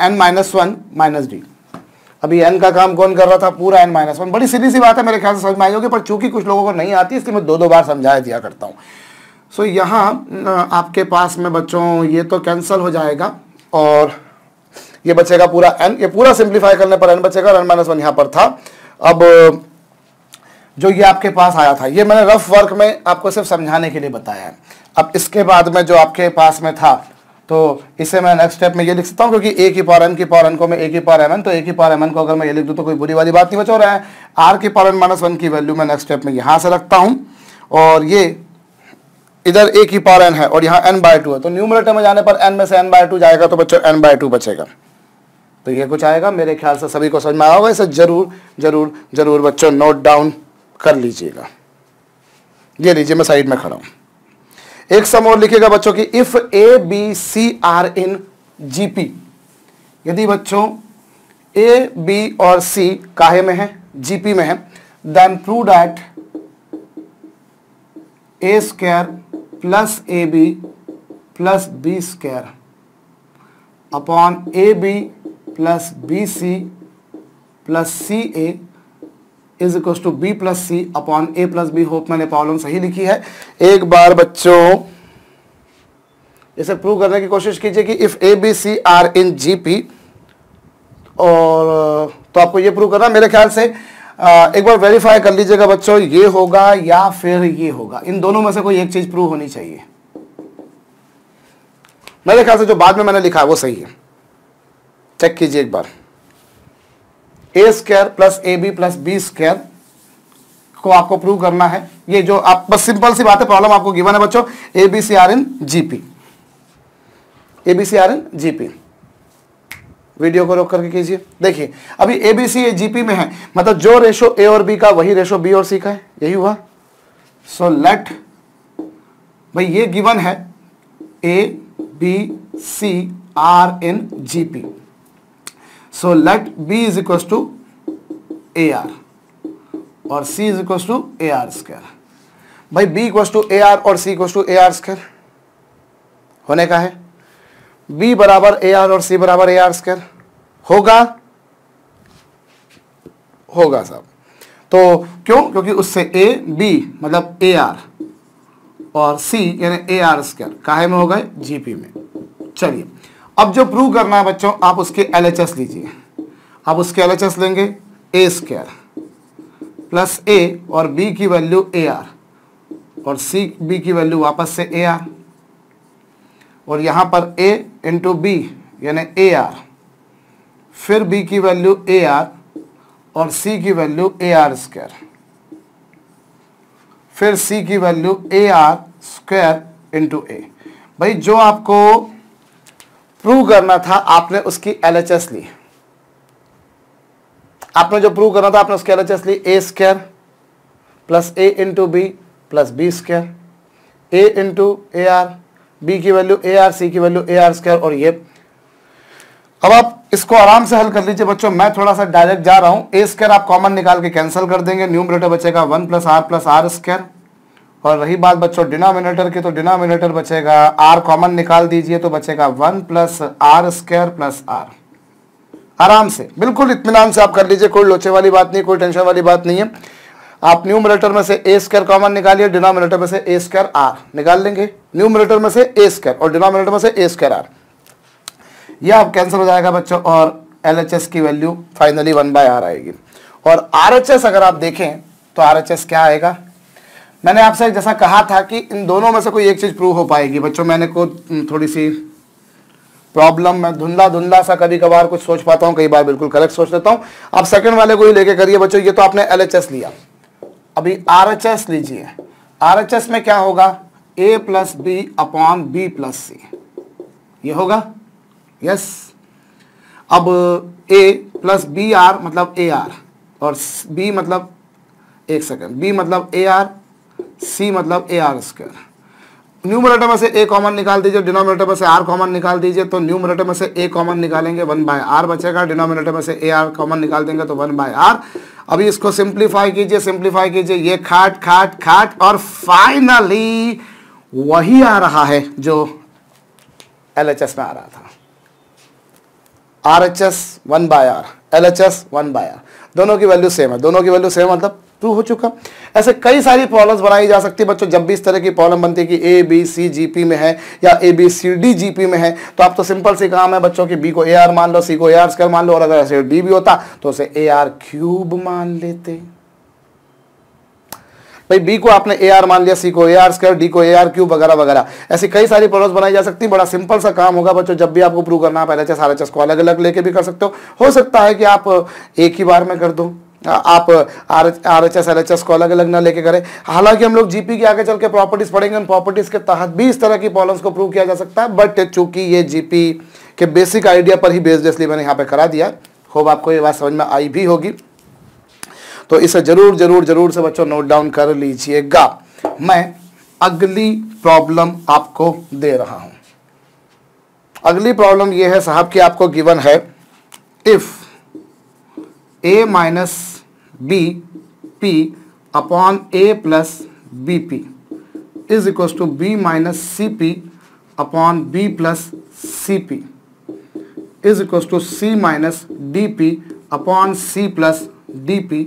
n-1 -d। अभी n का काम कौन कर रहा था, पूरा n-1। बड़ी सीधी सी बात है, मेरे ख्याल से समझ में आई होगी, पर चूंकि कुछ लोगों को नहीं आती इसलिए मैं 2 बार समझाया दिया करता हूँ। सो यहाँ आपके पास में बच्चों ये तो कैंसिल हो जाएगा और ये बचेगा पूरा n, ये पूरा सिंप्लीफाई करने पर n बचेगा और n-1 यहाँ पर था। अब जो ये आपके पास आया था ये मैंने रफ वर्क में आपको सिर्फ समझाने के लिए बताया है। अब इसके बाद में जो आपके पास में था तो इसे मैं नेक्स्ट स्टेप में ये लिख सकता हूँ, क्योंकि a की पावर n को मैं a की पावर mn, तो a की पावर mn को अगर मैं ये लिख दूँ तो कोई बुरी वाली बात नहीं बचा रहा है। r की पावर n-1 की वैल्यू मैं नेक्स्ट स्टेप में यहाँ से रखता हूँ और ये इधर a की पावर n है और यहाँ n/2 है, तो न्यूमरेटर में जाने पर n में से n/2 जाएगा तो बच्चों n/2 बचेगा। तो ये कुछ आएगा, मेरे ख्याल से सभी को समझ में आया होगा। इसे जरूर जरूर जरूर बच्चों नोट डाउन कर लीजिएगा। ये लीजिए मैं साइड में खड़ा हूं। एक सम और लिखिएगा बच्चों की if a b c are in GP, यदि बच्चों a b और c काहे में है, GP में है, then prove that a² plus AB plus B² upon AB plus BC plus CA is equal to B plus C upon A plus B। Hope मैंने problem सही लिखी है। एक बार बच्चों इसे प्रूव करने की कोशिश कीजिए कि if A B C are in GP, और तो आपको ये प्रूव करना, मेरे ख्याल से एक बार वेरीफाई कर लीजिएगा बच्चों, ये होगा या फिर ये होगा, इन दोनों में से कोई एक चीज प्रूव होनी चाहिए। मेरे ख्याल से जो बाद में मैंने लिखा है वो सही है, चेक कीजिए एक बार। a² plus AB plus B² को आपको प्रूव करना है। ये जो आप बस सिंपल सी बात है, प्रॉब्लम आपको गिवन है बच्चों, ABC are in GP, ABC are in GP। Video को रोक करके कीजिए। देखिए अभी ABC ये GP में है, मतलब जो रेशो A और B का वही रेशो B और C का है, यही हुआ। सो लेट भाई ये गिवन है A B C are in GP, so let B is equal to AR और C is equal to AR²। भाई B इक्वल टू AR और C इक्वल टू AR² होने का है। B बराबर AR और C बराबर AR² होगा साहब। तो क्यों, क्योंकि उससे A B मतलब AR और C यानी AR² काहे में हो गए, GP में। चलिए अब जो प्रूव करना है बच्चों, आप उसके LHS लीजिए। आप उसके LHS लेंगे A² प्लस A और B की वैल्यू AR और C B की वैल्यू वापस से AR, और यहां पर A इंटू B यानी AR, फिर B की वैल्यू AR और C की वैल्यू AR²। फिर सी की value A R square into ए। भाई जो आपको प्रूव करना था आपने उसकी LHS ली, आपने जो प्रूव करना था आपने उसकी LHS ली, a square plus a into b plus b square, a into a r, b की वैल्यू ए आर, सी की वैल्यू ए आर स्क्वायर। और ये अब आप इसको आराम से हल कर लीजिए बच्चों, मैं थोड़ा सा डायरेक्ट जा रहा हूं। ए स्क्वायर आप कॉमन निकाल के कैंसिल कर देंगे, न्यूमरेटर बचेगा 1 प्लस आर स्क्वायर। और रही बात बच्चों डिनोमिनेटर की, तो डिनोमिनेटर बचेगा आर कॉमन निकाल दीजिए तो बचेगा 1 plus r square plus r. आराम से बिल्कुल इत्मीनान से आप कर लीजिए, कोई लोचे वाली बात नहीं, कोई टेंशन वाली बात नहीं है। आप न्यूमरेटर में से ए स्क्वायर कॉमन निकालिए, डिनोमिनेटर में से ए स्क्वायर आर निकाल लेंगे, न्यूमरेटर में से ए स्क्वायर और डिनोमिनेटर में से ए स्क्वायर आर, यह अब कैंसिल हो जाएगा बच्चों। और LHS की वैल्यू फाइनली 1/r आएगी। और RHS अगर आप देखें तो RHS क्या आएगा, मैंने आपसे जैसा कहा था कि इन दोनों में से कोई एक चीज प्रूव हो पाएगी बच्चों। मैंने को थोड़ी सी प्रॉब्लम में धुंधला सा कभी कभार कुछ सोच पाता हूं, कई बार बिल्कुल करेक्ट सोच लेता हूं। आप सेकंड वाले को ही लेके करिए बच्चों। ये तो आपने LHS लिया, अभी RHS लीजिए। RHS में क्या होगा, a plus b upon b plus c, ये होगा यस। अब a प्लस बी आर मतलब ए आर, और b मतलब एक सेकंड, b मतलब ए आर, c मतलब ए आर स्क्वायर। न्यूमरेटर में से a कॉमन निकाल दीजिए, डिनोमिनेटर में से r कॉमन निकाल दीजिए, तो न्यूमरेटर में से a कॉमन निकालेंगे 1/r बचेगा, डिनोमिनेटर में से ar कॉमन निकाल देंगे तो 1/r। अभी इसको सिंप्लीफाई कीजिए, ये खाट और फाइनली वही आ रहा है जो LHS में आ रहा था। RHS 1/r, LHS 1/r, दोनों की वैल्यू सेम है, दोनों की वैल्यू सेम मतलब प्रूव हो चुका। ऐसे कई सारी प्रॉब्लम्स बनाई जा सकती है बच्चों। जब भी इस तरह की प्रॉब्लम बनती है कि ए बी सी जीपी में है या a b c d GP में है, तो आप तो सिंपल सी काम है बच्चों की बी को ए आर मान लो, सी को ए आर स्क्वायर मान लो, और अगर ऐसे डी भी होता तो उसे ए आर क्यूब मान लेते। भाई बी को आपने ए आर मान लिया, सी को ए आर स्क्वायर, डी को ए आर क्यूब वगैरह वगैरह, ऐसी कई सारी प्रॉब्लम्स बनाई जा सकती है। बड़ा सिंपल सा काम होगा बच्चों। जब भी आपको प्रूव करना है LHS RHS को अलग अलग लेके भी कर सकते हो सकता है कि आप एक ही बार में कर दो, आप RHS LHS को अलग अलग ना लेके करें। हालांकि हम लोग जीपी के आगे चल के प्रॉपर्टीज पढ़ेंगे, उन प्रॉपर्टीज के तहत भी इस तरह की प्रॉब्लम्स को प्रूव किया जा सकता है। बट चूंकि ये जीपी के बेसिक आइडिया पर ही बेस्ड, इसलिए मैंने यहाँ पे करा दिया। होप आपको ये बात समझ में आई भी होगी, तो इसे जरूर जरूर जरूर से बच्चों नोट डाउन कर लीजिएगा। मैं अगली प्रॉब्लम आपको दे रहा हूं। अगली प्रॉब्लम यह है साहब कि आपको गिवन है if a minus b p upon a plus b p is equal to b minus c p upon b plus c p is equal to c minus d p upon c plus d p.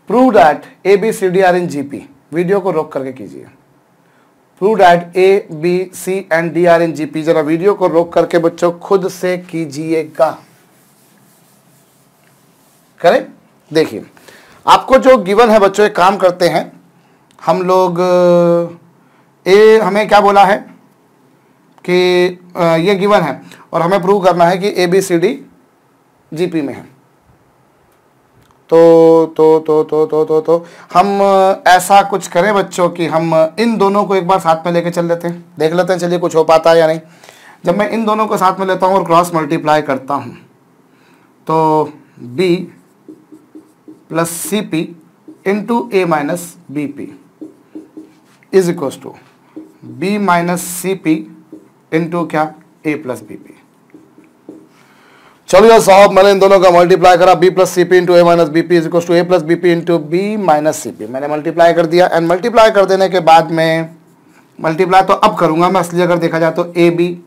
Prove that a b c d are in GP. Video को रोक करके कीजिए। Prove that a b c and d are in GP. जरा video को रोक करके बच्चों खुद से कीजिएगा। करें, देखिए आपको जो गिवन है बच्चों, एक काम करते हैं हम लोग। हमें क्या बोला है कि ये गिवन है और हमें प्रूव करना है कि a b c d GP में है। तो हम ऐसा कुछ करें बच्चों कि हम इन दोनों को एक बार साथ में लेके चल लेते हैं, देख लेते हैं चलिए कुछ हो पाता है या नहीं। जब मैं इन दोनों को साथ में लेता हूं और क्रॉस मल्टीप्लाई करता हूं तो b plus c p into a minus b p is equal to b minus c p into क्या a प्लस बी पी। चलो साहब मैंने इन दोनों का मल्टीप्लाई करा, b plus c p into a minus b p is equal to a plus b p into b minus c p. मैंने multiply कर दिया एंड मल्टीप्लाई कर देने के बाद में मल्टीप्लाई तो अब करूंगा मैं असली, अगर देखा जाए तो a b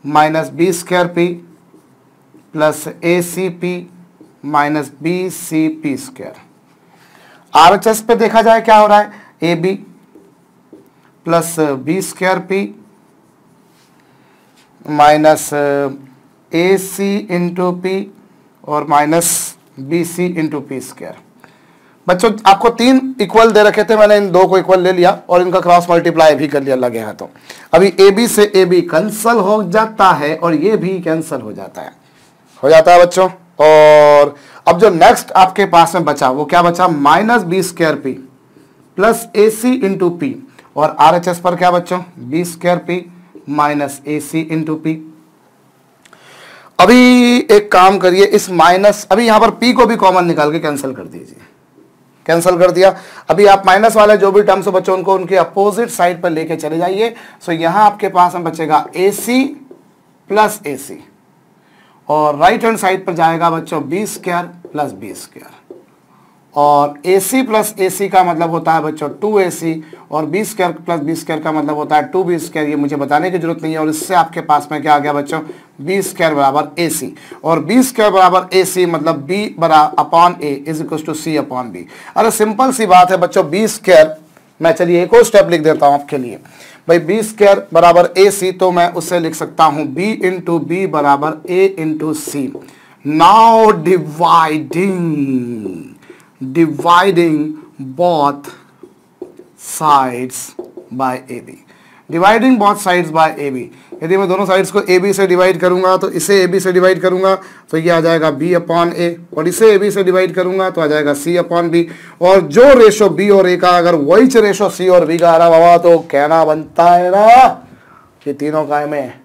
minus b square p plus a c p minus b c p square. RHS पे देखा जाए क्या हो रहा है, a b plus b square p minus a c into p और minus b c into p square. बच्चों आपको तीन इक्वल दे रखे थे, मैंने इन दो को इक्वल ले लिया और इनका क्रॉस मल्टीप्लाई भी कर लिया लगे हैं। तो अभी ए बी से ए बी कैंसल हो जाता है और ये भी कैंसल हो जाता है बच्चों। और अब जो नेक्स्ट आपके पास में बचा वो क्या बचा, minus b square p plus a c into p, और आर एच एस पर क्या बच्चों, b square p minus a c into p. अभी एक काम करिए, इस माइनस, अभी यहां पर पी को भी कॉमन निकाल के कैंसिल कर दीजिए, कैंसिल कर दिया। अभी आप माइनस वाले जो भी टर्म्स बच्चों उनको उनके अपोजिट साइड पर लेके चले जाइए। सो यहां आपके पास में बचेगा ए सी प्लस ए सी, और राइट हैंड साइड पर जाएगा बच्चों b square plus b square, और ए सी प्लस ए सी का मतलब होता है बच्चों 2ac, और b square plus b square का मतलब होता है 2b स्क्वायर। ये मुझे बताने की जरूरत नहीं है। और इससे आपके पास में क्या आ गया बच्चों, बी स्क्वायर बराबर ए सी, और बी स्क्वायर बराबर ए सी मतलब बी बराबर upon a is equal to c upon b. अरे सिंपल सी बात है बच्चों, बी स्क्वायर, मैं चलिए एक और स्टेप लिख देता हूं आपके लिए भाई, बी स्क्वायर बराबर ए सी, तो मैं उससे लिख सकता हूं बी इंटू बी बराबर a into c. Now dividing both sides by AB, dividing both sides by AB। यदि मैं दोनों साइड्स को AB से डिवाइड करूंगा तो इसे AB से डिवाइड करूंगा तो ये आ जाएगा B अपॉन A, और इसे AB से डिवाइड करूंगा तो आ जाएगा C अपॉन B। और जो रेशो B और A का अगर वही रेशो C और B का आ रहा बाबा, तो कहना बनता है ना ये तीनों कायम है,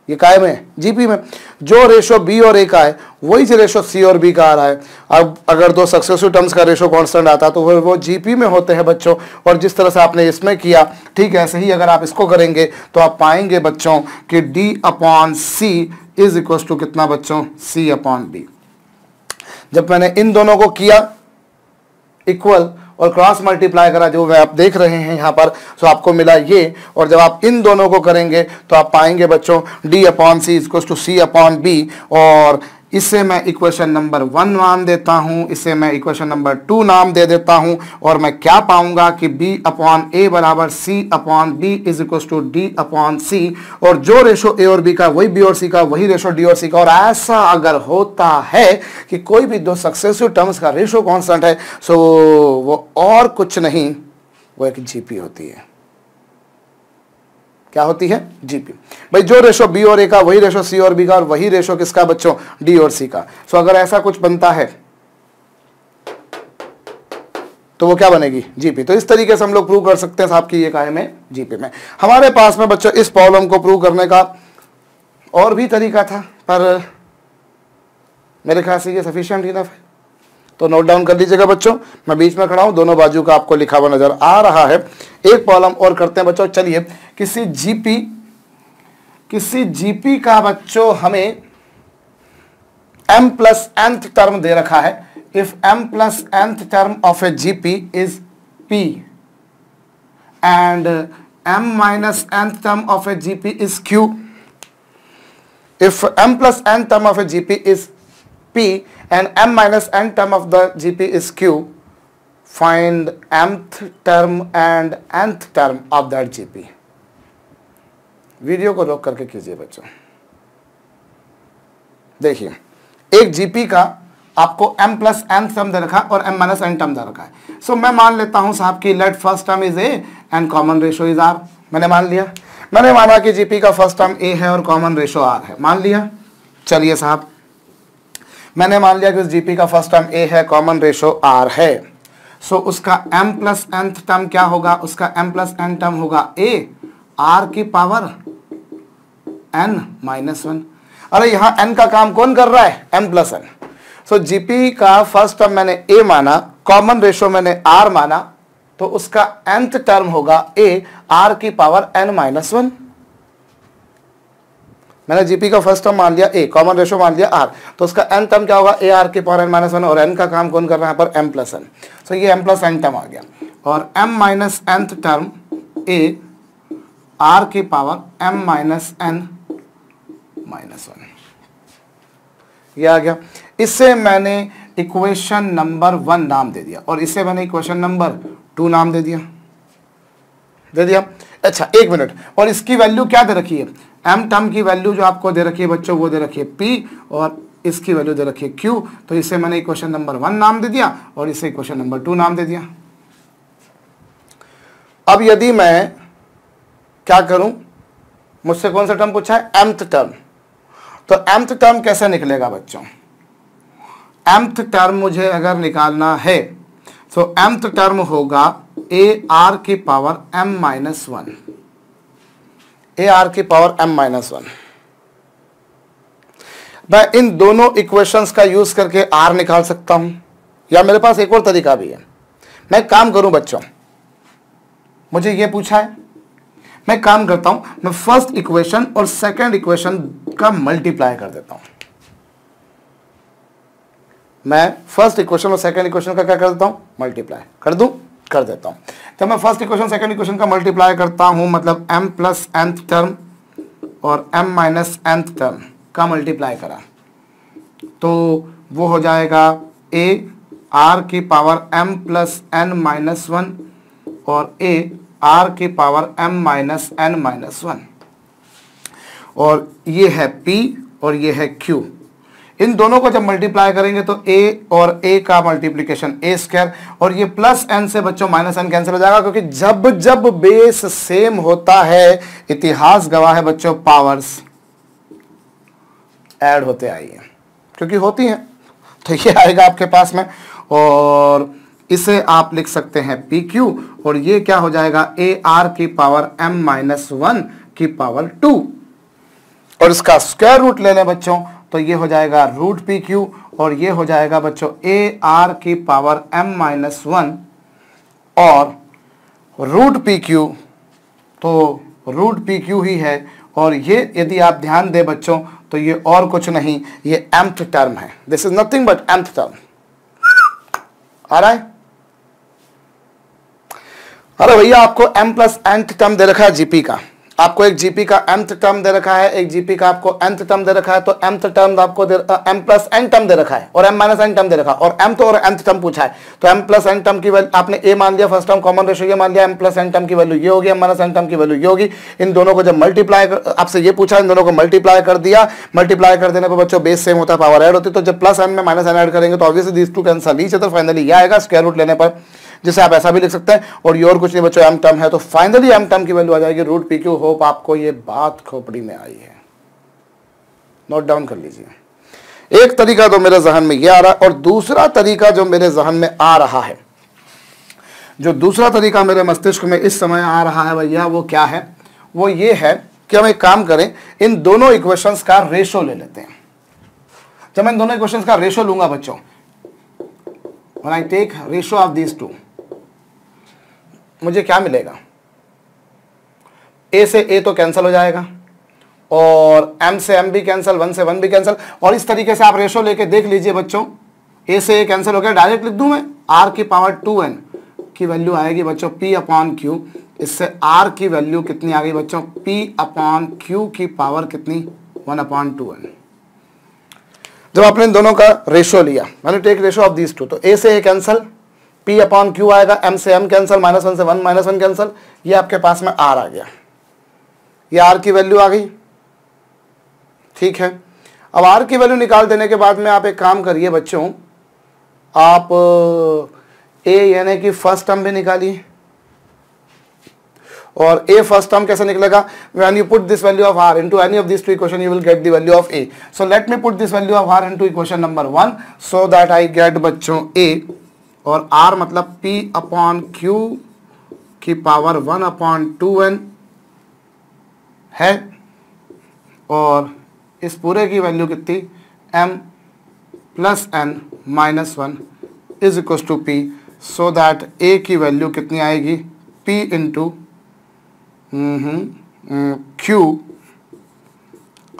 ये कायम है जीपी में। जो रेशो बी और ए का है वही रेशो सी और बी का आ रहा है। अब अगर दो सक्सेसिव टर्म्स का रेशो कांस्टेंट आता तो वो जीपी में होते हैं बच्चों, और जिस तरह से आपने इसमें किया ठीक ऐसे ही अगर आप इसको करेंगे तो आप पाएंगे बच्चों कि d upon c is equal to कितना बच्चों, सी अपॉन बी। जब मैंने इन दोनों को किया इक्वल और क्रॉस मल्टीप्लाई करा, जो आप देख रहे हैं यहाँ पर, तो आपको मिला ये। और जब आप इन दोनों को करेंगे तो आप पाएंगे बच्चों d upon c equal to c upon b, और इसे मैं इक्वेशन नंबर 1 नाम देता हूँ, इसे मैं इक्वेशन नंबर 2 नाम दे देता हूँ। और मैं क्या पाऊंगा कि b अपॉन ए बराबर c upon b is equal to d upon c, और जो रेशो ए और बी का वही बी और सी का, वही रेशो डी और सी का। और ऐसा अगर होता है कि कोई भी दो सक्सेसिव टर्म्स का रेशो कांस्टेंट है, सो वो और कुछ नहीं, वो एक जीपी होती है। क्या होती है, जीपी। भाई जो रेशो बी और ए का वही रेशो सी और बी का, और वही रेशो किसका बच्चों, डी और सी का। सो अगर ऐसा कुछ बनता है तो वो क्या बनेगी, जीपी। तो इस तरीके से हम लोग प्रूव कर सकते हैं साहब कि ये कायम है जीपी में। हमारे पास में बच्चों इस प्रॉब्लम को प्रूव करने का और भी तरीका था, पर मेरे ख्याल से ये सफिशिएंट इनफ है। तो नोट डाउन कर लीजिएगा बच्चों, मैं बीच में खड़ा हूं, दोनों बाजू का आपको लिखा हुआ नजर आ रहा है। एक प्रॉब्लम और करते हैं बच्चों। चलिए, किसी जीपी का बच्चों हमें m प्लस nth टर्म दे रखा है। If m plus nth term of a GP is p and m minus nth term of a GP is q, if m plus n term of a GP is P and m minus n term of the GP is Q, find mth term and nth term of that GP। Video को रोक करके कीजिए बच्चों। देखिए, एक GP का आपको m plus n term दे रखा और m माइनस n टर्म दे रखा है। सो मैं मान लेता हूं साहब की let first term is a and common ratio is r। मैंने मान लिया, मैंने माना कि जीपी का फर्स्ट टर्म ए है और कॉमन रेशो आर है, मान लिया। चलिए साहब, मैंने मान लिया कि उस जीपी का फर्स्ट टर्म ए है, कॉमन रेशो आर है। सो उसका m प्लस nth टर्म क्या होगा, उसका m प्लस n टर्म होगा a r की पावर n माइनस 1। अरे यहाँ n का काम कौन कर रहा है, m प्लस n। सो जीपी का फर्स्ट टर्म मैंने a माना, कॉमन रेशो मैंने r माना, तो उसका nth टर्म होगा a r की पावर n माइनस 1। मैंने जीपी का फर्स्ट टर्म मान लिया a, कॉमन रेशो मान लिया r, तो उसका n टर्म क्या होगा, a r की पावर n माइनस 1, और n का काम कौन कर रहा है यहाँ पर, m प्लस n। सो ये m प्लस n टर्म आ गया, और m minus nth term a r की power m minus n minus 1, ये आ गया। इससे मैंने इक्वेशन नंबर 1 नाम दे दिया, और इसे मैंने इक्वेशन नंबर 2 नाम दे दिया। अच्छा एक मिनट, और इसकी वैल्यू क्या दे रखी है, m टर्म की वैल्यू जो आपको दे रखी है बच्चों, वो दे रखी है p, और इसकी वैल्यू दे रखी है q। तो इसे मैंने इक्वेशन नंबर 1 नाम दे दिया, और इसे इक्वेशन नंबर 2 नाम दे दिया। अब यदि मैं क्या करूं, मुझसे कौन सा टर्म पूछा है, mth टर्म। तो mth टर्म कैसे निकलेगा बच्चों, mth टर्म मुझे अगर निकालना है तो mth टर्म होगा AR की पावर m-1, AR की पावर m-1। मैं इन दोनों इक्वेशंस का यूज करके R निकाल सकता हूं, या मेरे पास एक और तरीका भी है। मैं काम करूं बच्चों, मुझे ये पूछा है, मैं काम करता हूं, मैं फर्स्ट इक्वेशन और सेकंड इक्वेशन का मल्टीप्लाई कर देता हूं। मैं फर्स्ट इक्वेशन और सेकंड इक्वेशन का क्या कर देता हूं, मल्टीप्लाई कर दूं, कर देता हूं। तो मैं फर्स्ट इक्वेशन सेकंड इक्वेशन का मल्टीप्लाई करता हूं, मतलब m प्लस nth टर्म और m माइनस nth टर्म का मल्टीप्लाई करा तो वो हो जाएगा a r की पावर m प्लस n-1 और a r की पावर m-n-1, और ये है p और ये है q। इन दोनों को जब मल्टीप्लाई करेंगे तो a और a का मल्टीप्लिकेशन a स्क्वायर, और ये प्लस n से बच्चों माइनस n कैंसिल हो जाएगा, क्योंकि जब जब बेस सेम होता है, इतिहास गवाह है बच्चों, पावर्स ऐड होते आई है, क्योंकि होती हैं। तो ये आएगा आपके पास में, और इसे आप लिख सकते हैं PQ, और ये क्या हो जाएगा AR की पावर m-1 की पावर 2, और इसका स्क्वायर रूट ले लें बच्चों तो ये हो जाएगा रूट PQ, और ये हो जाएगा बच्चों AR की पावर m-1 और रूट PQ, तो रूट PQ ही है। और ये यदि आप ध्यान दें बच्चों तो ये और कुछ नहीं, ये mth टर्म है, this is nothing but mth term. आ रहा है? अरे भैया आपको m प्लस nth टर्म दे रखा है जीपी का, आपको एक जीपी का mth टर्म दे रखा है, एक जीपी का आपको nth टर्म दे रखा है, तो mth टर्म आपको m प्लस n टर्म दे रखा है और m माइनस n टर्म दे रखा है, और m तो और nth टर्म पूछा है, तो m प्लस n टर्म की वैल्यू आपने a मान लिया, फर्स्ट टर्म कॉमन रेशियो ये मान लिया, m प्लस n टर्म की वैल्यू ये होगी, m माइनस n टर्म की वैल्यू ये होगी। इन दोनों को जब मल्टीप्लाई आपसे ये पूछा, इन दोनों को मल्टीप्लाई कर दिया, मल्टीप्लाई कर देने पर बच्चों बेस सेम होता है, पावर ऐड होती है, तो जब प्लस n में माइनस n ऐड करेंगे तो obviously these two cancel each other, finally ये आएगा स्क्वायर रूट लेने पर, जिसे आप ऐसा भी लिख सकते हैं, और ये और कुछ नहीं बच्चों m टर्म है, तो फाइनली m टर्म की वैल्यू आ जाएगी रूट PQ। होप आपको ये बात खोपड़ी में आई है, नोट डाउन कर लीजिए। एक तरीका तो मेरे जहन में ये आ रहा है, और दूसरा तरीका जो मेरे जहन में आ रहा है, जो दूसरा तरीका मेरे मस्तिष्क में इस समय आ रहा है भैया, वो क्या है, वो ये है कि हम एक काम करें, इन दोनों इक्वेशंस का रेशो ले लेते हैं। जब मैं इन दोनों इक्वेशंस का रेशो लूंगा बच्चों, when I take ratio of these two, मुझे क्या मिलेगा, a से a तो कैंसिल हो जाएगा, और m से m भी कैंसिल, 1 से 1 भी कैंसिल, और इस तरीके से आप रेशो लेके देख लीजिए बच्चों, a से a कैंसिल हो गया, डायरेक्ट लिख दूं मैं, r की पावर 2n की वैल्यू आएगी बच्चों p अपॉन q। इससे r की वैल्यू कितनी आ गई बच्चों, p अपॉन q की पावर कितनी, 1 अपॉन 2n। जब आपने इन दोनों का रेशो लिया, मैंने take ratio of these two, तो a से a cancel, p upon q आएगा, m से m कैंसिल, माइनस 1 से 1 माइनस 1 कैंसिल, ये आपके पास में r आ गया, ये r की वैल्यू आ गई, ठीक है। अब r की वैल्यू निकाल देने के बाद में आप एक काम करिए बच्चों, आप a यानी कि फर्स्ट टर्म भी निकालिए, और a फर्स्ट टर्म कैसे निकलेगा, when you put this value of r into any of these two equation you will get the value of a। so let me put this value of r into equation number 1 so that I get बच्चों a, और r मतलब p upon q की power 1 upon 2n है, और इस पूरे की value कितनी, m plus n minus 1 is equal to p, so that a की वैल्यू कितनी आएगी, p into q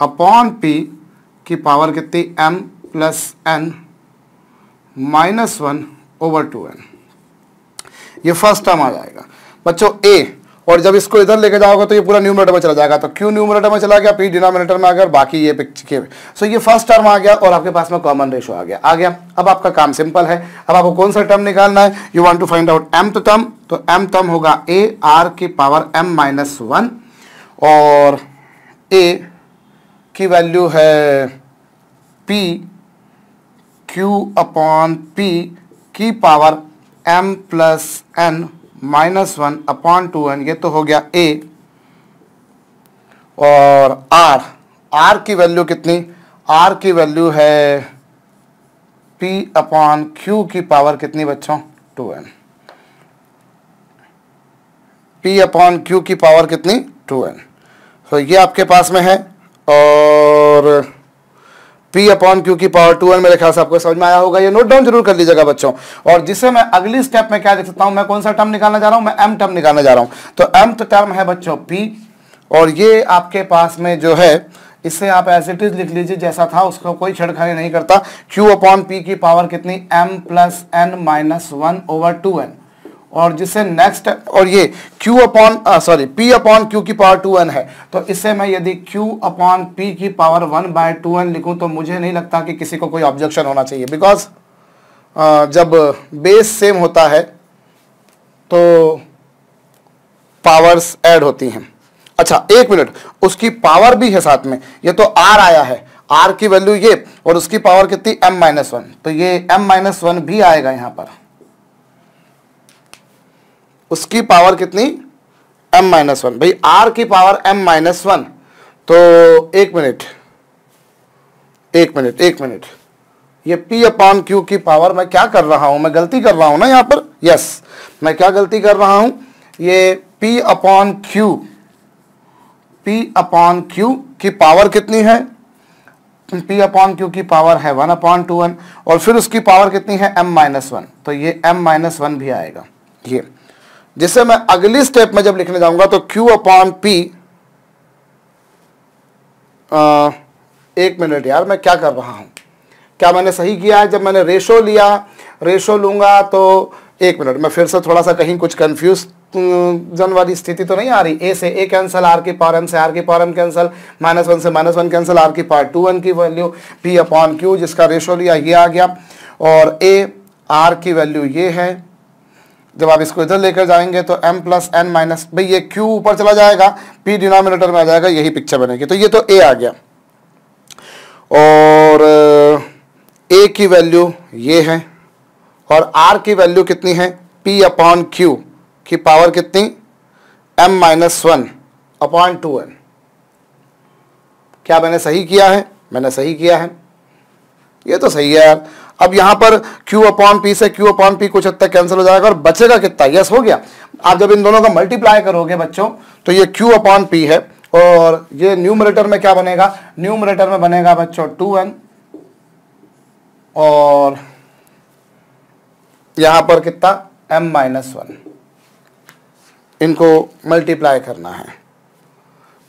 upon p की पावर कितनी, m plus n minus 1 over 2n। ये फर्स्ट टर्म आ जाएगा बच्चों a, और जब इसको इधर लेके जाओगे तो ये पूरा न्यूमरेटर में चला जाएगा, तो q न्यूमरेटर में चला गया, p डिनोमिनेटर में आ गया, बाकी ये पिक्चर। सो ये फर्स्ट टर्म आ गया, और आपके पास में कॉमन रेशो आ गया। अब आपका काम सिंपल है, अब आपको कौन सा टर्म निकालना है, you want to find out mth term, तो m टर्म होगा a r की पावर m-1, और a की वैल्यू है p q अपॉन p की power m plus n minus 1 upon 2n, ये तो हो गया a, और r की वैल्यू कितनी, r की वैल्यू है p अपॉन q की पावर कितनी बच्चों 2n, p अपॉन q की पावर कितनी 2n। तो ये आपके पास में है और p अपॉन q की पावर 2n मेरे ख्याल से आपको समझ में आया होगा। ये नोट डाउन जरूर कर लीजिएगा बच्चों। और जिसे मैं अगली स्टेप में क्या देख सकता हूं, मैं कौन सा टर्म निकालना जा रहा हूं, मैं m टर्म निकालने जा रहा हूं। तो mth टर्म है बच्चों p, और ये आपके पास में जो है इससे आप एज इट इज लिख लीजिए जैसा था, उसको कोई छेड़खानी नहीं करता। q अपॉन p की पावर कितनी m plus n minus 1 over 2n, और जिससे नेक्स्ट, और ये q upon p upon q की पावर 2n है, तो इससे मैं यदि q अपॉन p की पावर 1/2n लिखूं तो मुझे नहीं लगता कि किसी को कोई ऑब्जेक्शन होना चाहिए, बिकॉज जब बेस सेम होता है तो पावर्स ऐड होती हैं। अच्छा एक मिनट, उसकी पावर भी है साथ में, ये तो r आया है, r की वैल्यू ये, और उसकी पावर कितनी m-1, तो ये m-1 भी आएगा यहां पर, उसकी पावर कितनी m-1। भाई r की पावर m-1, तो एक मिनट, ये p अपॉन q की पावर, मैं क्या कर रहा हूं, मैं गलती कर रहा हूं ना यहां पर, यस मैं क्या गलती कर रहा हूं, ये p अपॉन q की पावर कितनी है, p अपॉन q की पावर है 1/2n, और फिर उसकी पावर कितनी है m-1, तो ये m-1 भी आएगा ये, जिससे मैं अगली स्टेप में जब लिखने जाऊंगा तो q अपॉन p, एक मिनट यार मैं क्या कर रहा हूं, क्या मैंने सही किया है, जब मैंने रेशो लूंगा तो एक मिनट, मैं फिर से थोड़ा सा कहीं कुछ कंफ्यूज जन वाली स्थिति तो नहीं आ रही। a से a कैंसिल, r की पावर m से r की पावर m कैंसिल, -1 से -1 कैंसिल, r की पावर 2n की वैल्यू p अपॉन q, जिसका रेशो लिया ये आ गया, और a r की वैल्यू ये है। जब आप इसको इधर लेकर जाएंगे तो m प्लस n माइनस, भाई ये q ऊपर चला जाएगा, p डिनोमिनेटर में आ जाएगा, यही पिक्चर बनेगी। तो ये तो a आ गया, और a की वैल्यू ये है, और r की वैल्यू कितनी है p अपॉन q की पावर कितनी m-1 अपॉन 2n। क्या मैंने सही किया है, मैंने सही किया है, ये तो सही है यार। अब यहां पर q अपॉन p से q अपॉन p कुछ हद तक कैंसिल हो जाएगा, और बचेगा कितना, यस हो गया। आप जब इन दोनों का मल्टीप्लाई करोगे बच्चों तो ये q अपॉन p है, और ये न्यूमरेटर में क्या बनेगा, न्यूमरेटर में बनेगा बच्चों 2n, और यहां पर कितना m-1, इनको मल्टीप्लाई करना है।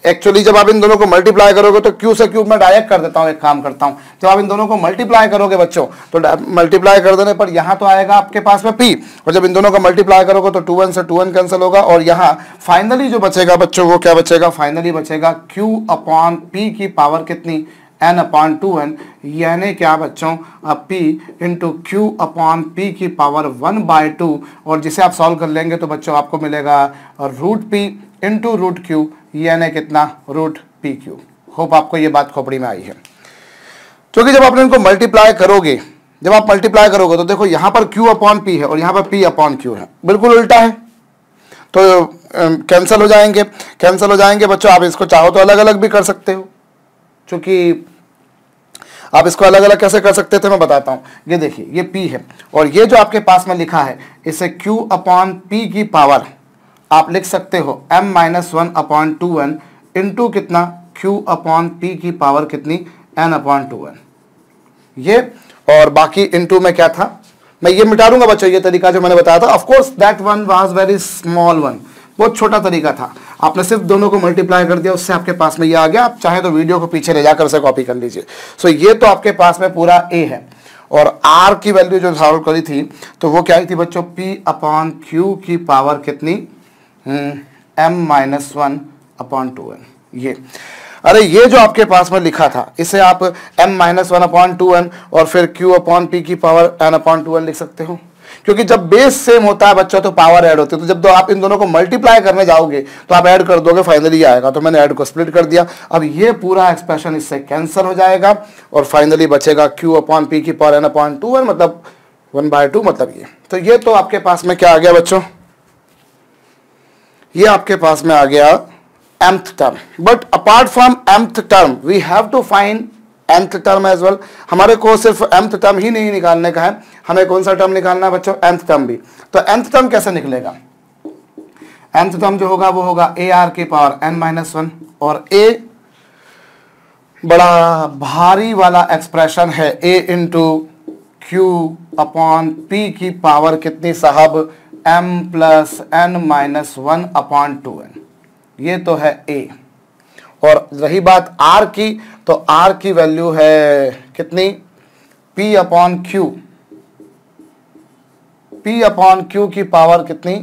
एक्चुअली जब आप इन दोनों को मल्टीप्लाई करोगे तो q से क्यूब में डायरेक्ट कर देता हूं, एक काम करता हूं, जब आप इन दोनों को मल्टीप्लाई करोगे बच्चों तो मल्टीप्लाई कर देने पर यहां तो आएगा आपके पास में p, और जब इन दोनों का मल्टीप्लाई करोगे तो 2n से 2n कैंसिल होगा, और यहां फाइनली जो बचेगा बच्चों वो क्या बचेगा, फाइनली बचेगा q अपॉन p की पावर कितनी n अपॉन 2n, यानी क्या बच्चों p into q upon p की पावर 1/2, और जिसे आप सॉल्व कर लेंगे तो बच्चों आपको मिलेगा root p into root q, यानी कितना रूट pq। होप आपको ये बात खोपड़ी में आई है, क्योंकि जब आप इनको मल्टीप्लाई करोगे, जब आप मल्टीप्लाई करोगे तो देखो यहाँ पर q अपॉन p है और यहाँ पर p अपॉन q है, बिल्कुल उल्टा है, तो कैंसिल हो जाएंगे बच्चों। आप इसको चाहो तो अलग अलग भी कर सकते हो, क्योंकि आप इसको अलग अलग कैसे कर सकते थे मैं बताता हूँ। ये देखिए ये p है, और ये जो आपके पास में लिखा है इसे q अपॉन p की पावर आप लिख सकते हो m-1 अपॉन 2n इंटू कितना q अपॉन p की पावर कितनी n अपॉन 2n, ये, और बाकी इंटू में क्या था, मैं ये मिटा दूंगा बच्चों, ये तरीका जो मैंने बताया था। Of course that one was very small one, बहुत छोटा तरीका था, आपने सिर्फ दोनों को मल्टीप्लाई कर दिया, उससे आपके पास में ये आ गया। आप चाहे तो वीडियो को पीछे ले जाकर उसे कॉपी कर लीजिए। सो ये तो आपके पास में पूरा a है, और r की वैल्यू जो सॉल्व करी थी तो वो क्या आई थी बच्चों, p अपॉन q की पावर कितनी m-1 अपॉन 2n। ये अरे ये जो आपके पास में लिखा था इसे आप m-1 अपॉन 2n और फिर q अपॉन p की पावर n अपॉन 2n लिख सकते हो, क्योंकि जब बेस सेम होता है बच्चों तो पावर ऐड होती है। तो जब आप इन दोनों को मल्टीप्लाई करने जाओगे तो आप ऐड कर दोगे, फाइनली आएगा। तो मैंने ऐड को स्प्लिट कर दिया, अब ये पूरा एक्सप्रेशन इससे कैंसिल हो जाएगा और फाइनली बचेगा q अपॉन p की पावर n अपॉन 2n, मतलब 1/2, मतलब ये। तो ये तो आपके पास में क्या आ गया बच्चों, ये आपके पास में आ गया mth term. But apart from mth term we have to find nth term as well. हमारे को सिर्फ mth टर्म ही नहीं निकालने का है, हमें कौन सा टर्म निकालना है बच्चों, nth टर्म भी। तो nth टर्म कैसे निकलेगा, nth टर्म जो होगा वो होगा AR की पावर n-1, और A बड़ा भारी वाला एक्सप्रेशन है, A into Q upon P की पावर कितनी साहब, m plus n-1 upon 2n, ये तो है A। और रही बात R की, तो R की वैल्यू है कितनी, P upon Q, P upon Q की पावर कितनी,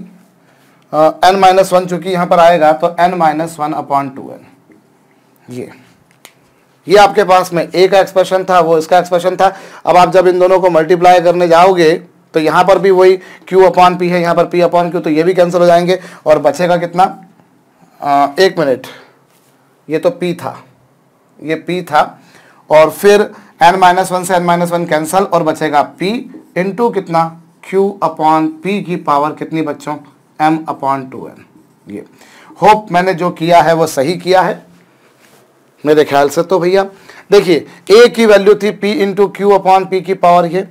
n-1 चूंकि यहां पर आएगा तो n-1 अपॉन 2n। ये आपके पास में A का एक्सप्रेशन था, वो इसका एक्सप्रेशन था। अब आप जब इन दोनों को मल्टीप्लाई करने जाओगे तो यहां पर भी वही Q अपॉन P है, यहां पर P अपॉन Q, तो ये भी कैंसिल हो जाएंगे और बचेगा कितना, 1 मिनट, ये तो P था, ये P था, और फिर n-1 से n-1 कैंसिल और बचेगा P इंटू कितना, Q अपॉन P की पावर कितनी बच्चों, m अपॉन 2n। ये होप मैंने जो किया है वो सही किया है मेरे ख्याल से। तो भैया देखिए A की वैल्यू थी P into Q upon P की पावर, ये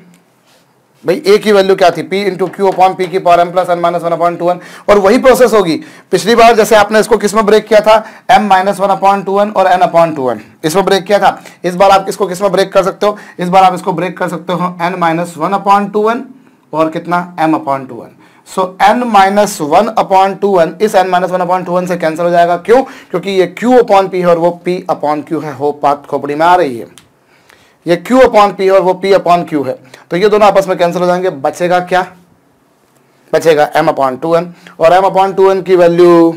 भाई A की वैल्यू क्या थी, P into Q upon P की power m plus n-1 upon 2n, और वही प्रोसेस होगी पिछली बार जैसे आपने इसको किस में ब्रेक किया था, m-1 अपॉन 2n और n अपॉन 2n, इसमें ब्रेक किया था। इस बार आप इसको किस में ब्रेक कर सकते हो, इस बार आप इसको ब्रेक कर सकते हो n-1 अपॉन 2n और कितना, m अपॉन 2n। सो n-1 अपॉन 2n इस n-1 अपॉन 2n से कैंसिल हो जाएगा, क्यों, क्योंकि ये Q अपॉन P है और वो P अपॉन Q है। होप बात खोपड़ी में आ रही है, ये Q अपॉन P है और वो P अपॉन Q है, तो ये दोनों आपस में कैंसिल हो जाएंगे। बचेगा क्या, बचेगा m अपॉन 2n, और m अपॉन 2n की वैल्यू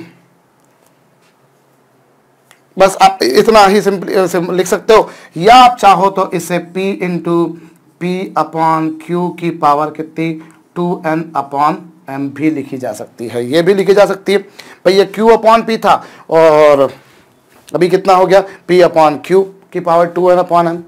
बस आप इतना ही सिंपल लिख सकते हो, या आप चाहो तो इसे P into P upon Q की पावर कितनी, 2n अपॉन m भी लिखी जा सकती है, ये भी लिखी जा सकती है। भाई ये Q अपॉन P था और अभी कितना हो गया, P अपॉन Q की पावर 2n अपॉन m।